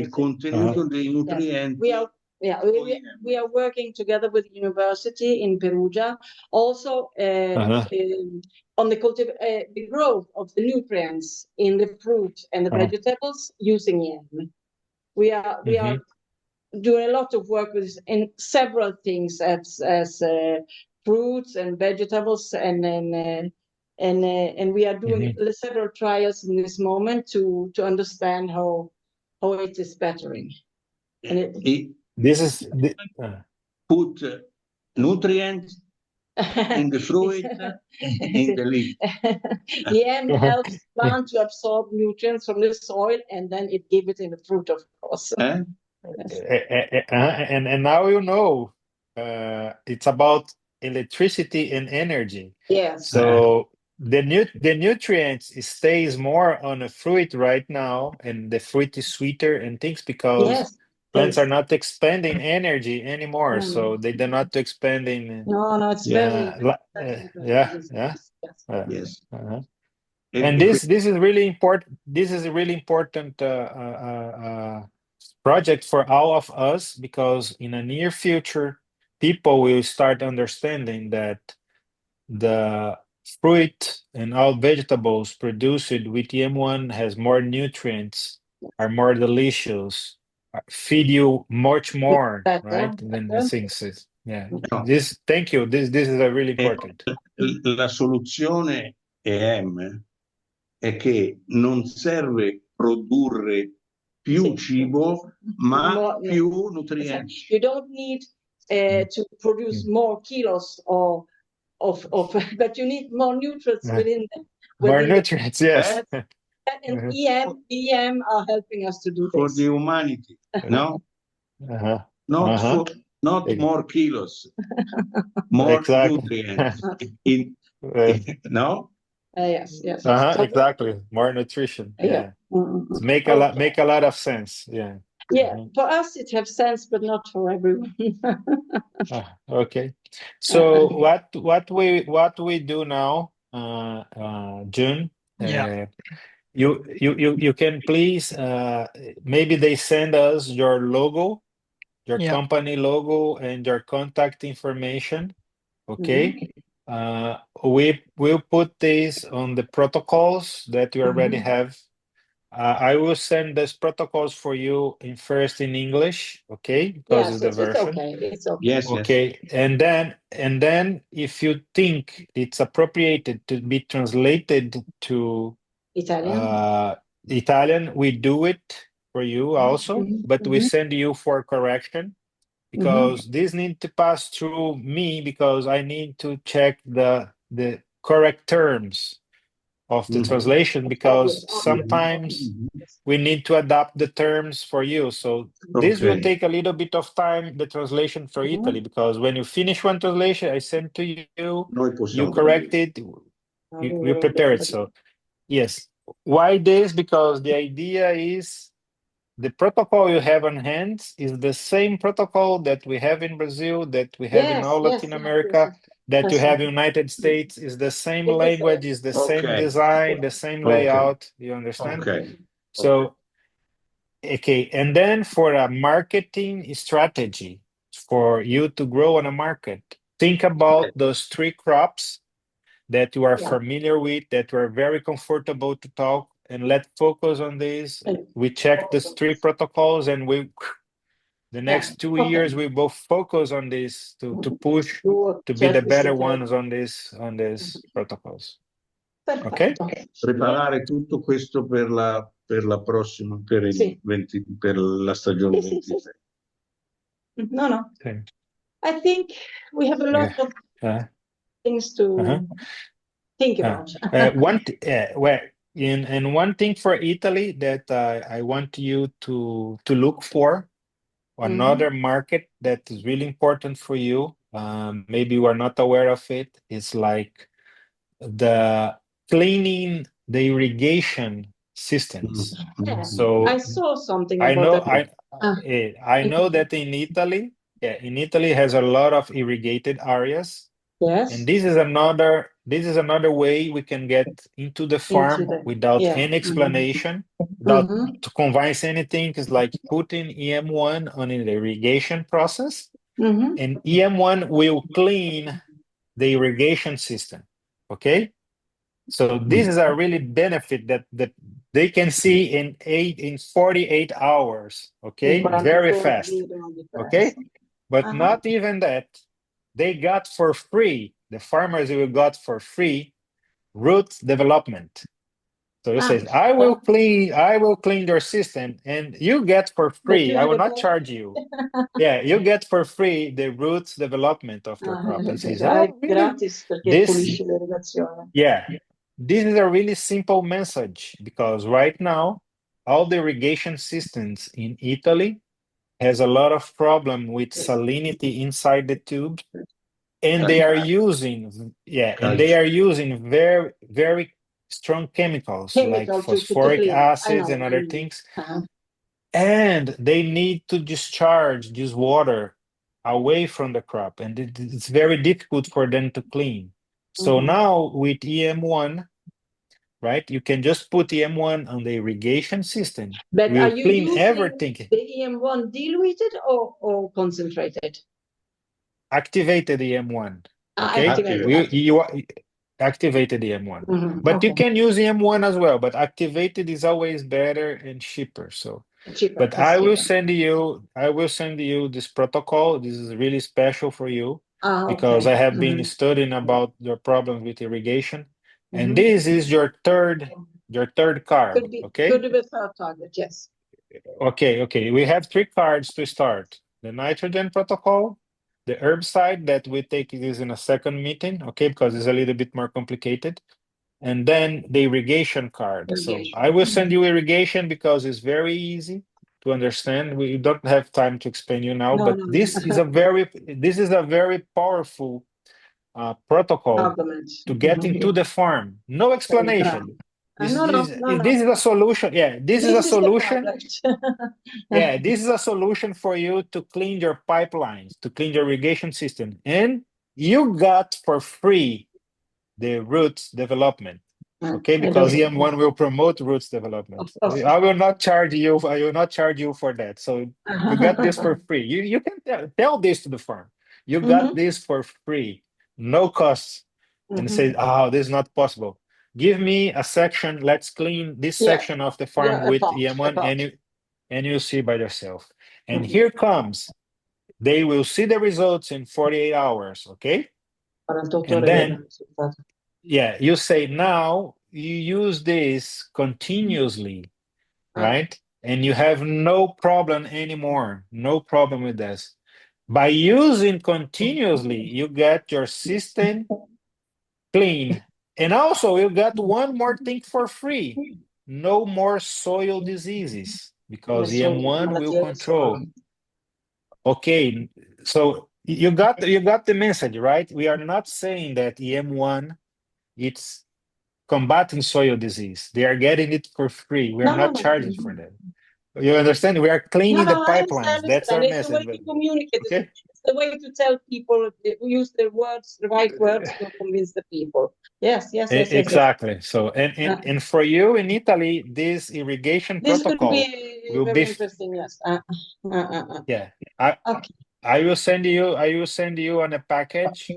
contenuto dei nutrienti. We are working together with the university in Perugia, also on the growth of the nutrients in the fruit and the vegetables using EM. We are doing a lot of work with in several things as fruits and vegetables, and we are doing several trials in this moment to understand how it is bettering. And put nutrients in the fruit, in the leaf. EM helps plant to absorb nutrients from the soil, and then it gives it in the fruit, of course. And now you know it's about electricity and energy. Yes. So the nutrients stays more on a fruit right now, and the fruit is sweeter and things because plants are not expending energy anymore. So they do not expend in. No, it's very. Yes. And this is really important. This is a really important project for all of us, because in the near future, people will start understanding that the fruit and all vegetables produced with EM1 has more nutrients, are more delicious, feed you much more, right? Than the things. Thank you. This is a really important. La soluzione EM è che non serve produrre più cibo, ma più nutrienti. You don't need to produce more kilos but you need more nutrients within more nutrients, yes. And EM are helping us to do for this. the humanity, no? Not more kilos, more nutrients. No? Yes. Exactly. More nutrition. Yeah. Make a lot of sense. Yeah. For us it has sense, but not for everyone. Okay. So what we do now, June? You can please maybe they send us your logo, your company logo, and your contact information. Okay. We will put this on the protocols that you already have. I will send these protocols for you first in English, okay? Because it's the version. It's okay. Yes. Okay. And then if you think it's appropriate to be translated to Italian, we do it for you also, but we send you for correction, because this need to pass through me, because I need to check the correct terms of the translation, because sometimes we need to adapt the terms for you. So this will take a little bit of time, the translation for Italy, because when you finish one translation, I send to you, you correct it, you prepare it. So yes, why this? Because the idea is the protocol you have on hand is the same protocol that we have in Brazil, that we have in all Latin America, that you have in United States. Is the same language, is the same design, the same layout. You understand? Okay. So, okay. And then for a marketing strategy, for you to grow on a market, think about those 3 crops that you are familiar with, that you are very comfortable to talk, and let's focus on this. We check these 3 protocols, and the next 2 years we both focus on this to push to be the better ones on these protocols. Okay? Preparare tutto questo per la prossima, per la stagione 26. No. I think we have a lot of things to think about. One thing for Italy that I want you to look for, another market that is really important for you, maybe you are not aware of it, is like the cleaning the irrigation systems. So I saw something I know about that. I know that in Italy has a lot of irrigated areas. Yes. And this is another way we can get into the farm without any explanation, without to convince anything. It's like putting EM1 on the irrigation process, and EM1 will clean the irrigation system. Okay? So this is a really benefit that they can see in 48 hours. Okay, very fast. Okay, but not even that. They got for free. The farmers will got for free root development. So you say, I will clean your system, and you get for free. I will not charge you. Yeah, you get for free the roots development of your crop. And says, oh, really? Gratis perché pulisce l'irrigazione. Yeah, this is a really simple message because right now, all the irrigation systems in Italy has a lot of problem with salinity inside the tube, and they are using very, very strong chemicals like phosphoric acids and other things. And they need to discharge this water away from the crop, and it's very difficult for them to clean. So now with EM1, right, you can just put EM1 on the irrigation system. But we'll are you clean using everything. the EM1 diluted or concentrated? Activated EM1. Okay, activated EM1. But you can use EM1 as well, but activated is always better and cheaper. So but I will send you this protocol. This is really special for you because I have been studying about your problems with irrigation. And this is your third card. Okay. Could be the third target, yes. Okay. We have 3 cards to start. The nitrogen protocol, the herbicide that we take this in a second meeting, okay, because it's a little bit more complicated. And then the irrigation card. So I will send you irrigation because it's very easy to understand. We don't have time to explain you now, but this is a very powerful protocol to get into the farm. No explanation. This is a solution. Yeah, this is a solution. Yeah, this is a solution for you to clean your pipelines, to clean your irrigation system, and you got for free the roots development. Okay, because EM1 will promote roots development. I will not charge you. I will not charge you for that. So you got this for free. You can tell this to the farm. You got this for free, no costs, and say, "Oh, this is not possible. Give me a section. Let's clean this section of the farm with EM1, and you see by yourself." And here comes. They will see the results in 48 hours. Okay, and then. Yeah, you say now you use this continuously, right? And you have no problem anymore. No problem with this. By using continuously, you get your system clean. And also you got one more thing for free. No more soil diseases because EM1 will control. Okay, so you got the message, right? We are not saying that EM1 it's combating soil disease. They are getting it for free. We are not charging for them. You understand? We are cleaning the pipelines. That's our message. It's the way to communicate. Okay? It's the way to tell people, use the right words to convince the people. Yes. Exactly. So, and for you in Italy, this irrigation protocol will be interesting. Yes. Yeah. I will send you on a package.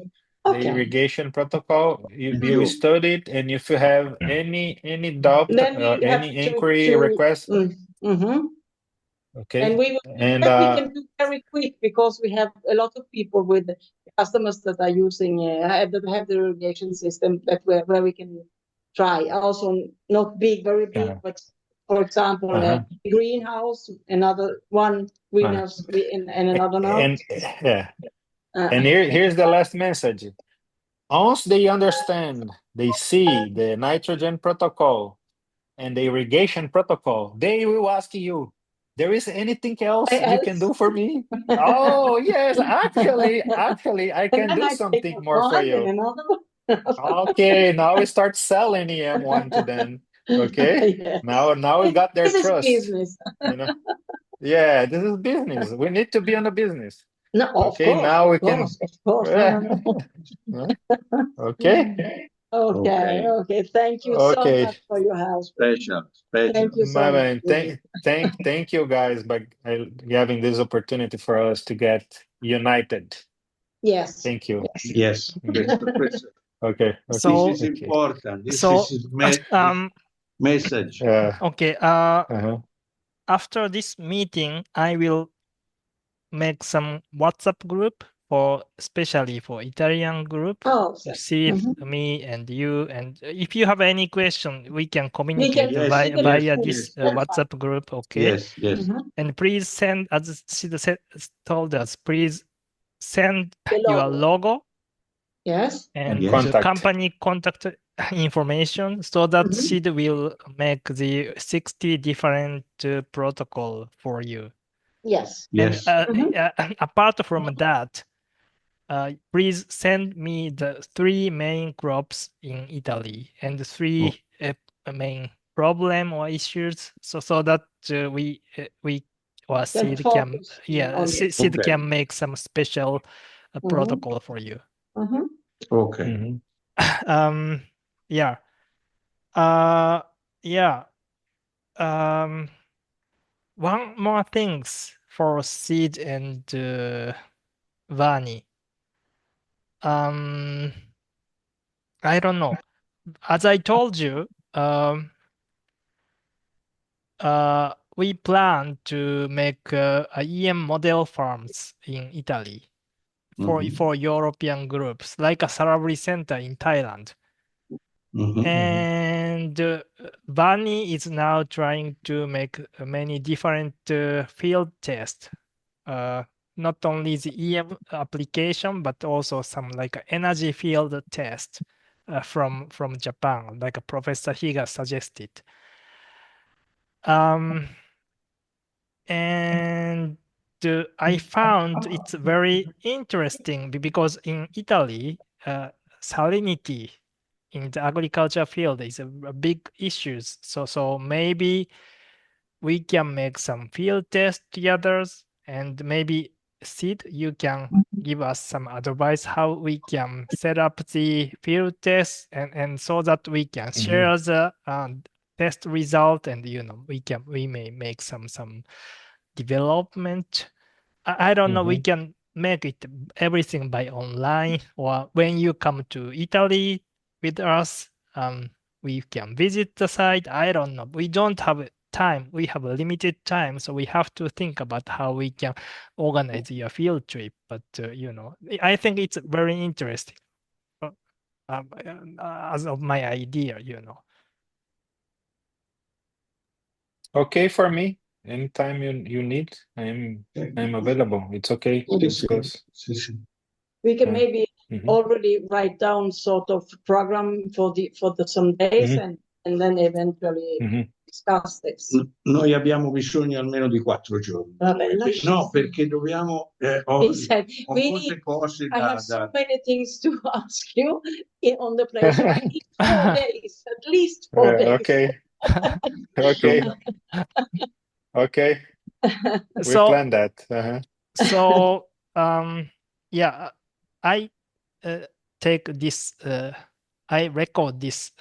The irrigation protocol, you study it, and if you have any doubt, any inquiry request, okay. And we can do very quick because we have a lot of people with customers that are using that have the irrigation system where we can try. Also, not very big, but for example, a greenhouse, another one greenhouse, and another one. And here's the last message. Once they understand, they see the nitrogen protocol and the irrigation protocol, they will ask you, there is anything else you can do for me? Oh, yes, actually, I can do something more for you. Okay, now we start selling EM1 to them. Okay, now we got their trust. Business. Yeah, this is business. We need to be on a business. No, okay, of course, now we of course, can. Of course. Okay. Okay. Thank you so much for your help. Special. Thank you so much. Thank you guys by having this opportunity for us to get united. Yes. Thank you. Yes. Okay. This is important. This is message. Okay. After this meeting, I will make some WhatsApp group especially for Italian group. See me and you, and if you have any question, we can communicate via this WhatsApp group. Okay. Yes. And please send, as she told us, please send your logo. Yes. And the company contact information so that SID will make the 60 different protocol for you. Yes. Yes. And apart from that, please send me the 3 main crops in Italy and the 3 main problem or issues, so that we or SID can SID can make some special protocol for you. Okay. Yeah. One more things for SID and Vani. I don't know. As I told you, we plan to make EM model farms in Italy for European groups, like a Saraburi Center in Thailand. And Vani is now trying to make many different field tests. Not only the EM application, but also some like energy field test from Japan, like Professor Higa suggested. And I found it's very interesting because in Italy, salinity in the agriculture field is a big issue. So maybe we can make some field tests together, and maybe Sid, you can give us some advice how we can set up the field tests and so that we can share the test result, and we may make some development. I don't know, we can make it everything by online, or when you come to Italy with us, we can visit the site. I don't know. We don't have time. We have a limited time, so we have to think about how we can organize your field trip. But I think it's very interesting as of my idea. Okay for me. Anytime you need, I'm available. It's okay. Discuss. We can maybe already write down sort of program for some days and then eventually discuss this. Noi abbiamo bisogno almeno di 4 giorni. No, perché dobbiamo He said, molte cose I have so many things to ask you on the plate. So I need 4 days, at least 4 days. Okay. We plan that. So I take this. I record this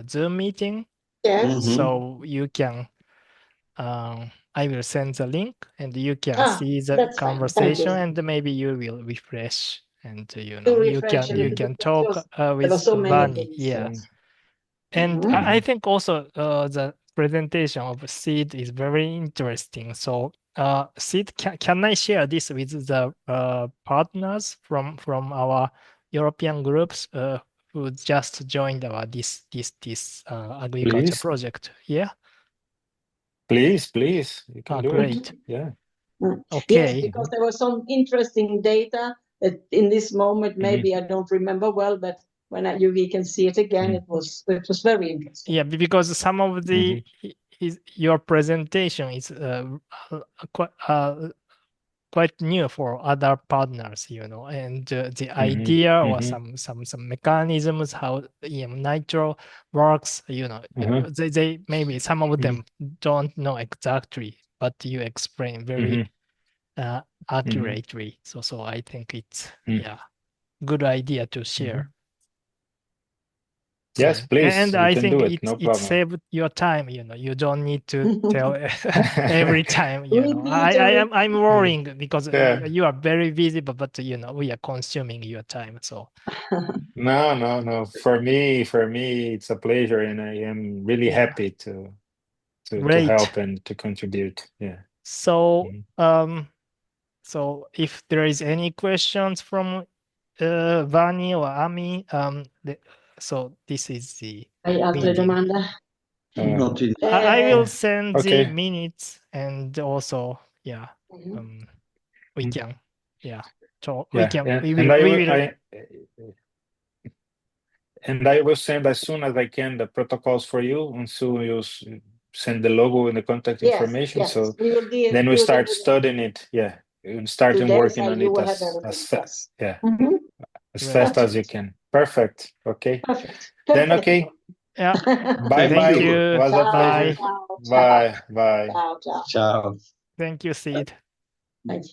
Zoom meeting. Yeah. So you can. I will send the link, and you can see the conversation, and maybe you will refresh, and you can talk with Vani. Yeah. And I think also the presentation of SID is very interesting. So SID, can I share this with the partners from our European groups who just joined our this agriculture project? Yeah. Please, you can do great. it. Yeah. Okay. Yes, because there was some interesting data that in this moment maybe I don't remember well, but when we can see it again, it was very interesting. Yeah, because some of the your presentation is quite new for other partners, and the idea or some mechanisms how EM nitro works, they maybe some of them don't know exactly, but you explain very accurately. So I think it's good idea to share. Yes, please. And we I can think do it. No it problem. saved your time. You don't need to tell every time. I'm worrying because you are very busy, but we are consuming your time. So no. For me, it's a pleasure, and I am really happy to help and to contribute. Yeah. So so if there is any questions from Vani or Ami, so this is the meeting. I will send the minutes and also we can talk. And I will send as soon as I can the protocols for you, and so you send the logo and the contact information. So then we start studying it. Yeah, and starting working on it as fast. Yeah, as fast as you can. Perfect. Okay. Perfect. Then okay. Yeah. Bye. Thank you. It was a pleasure. Bye. Ciao. Thank you, CID. Thank you.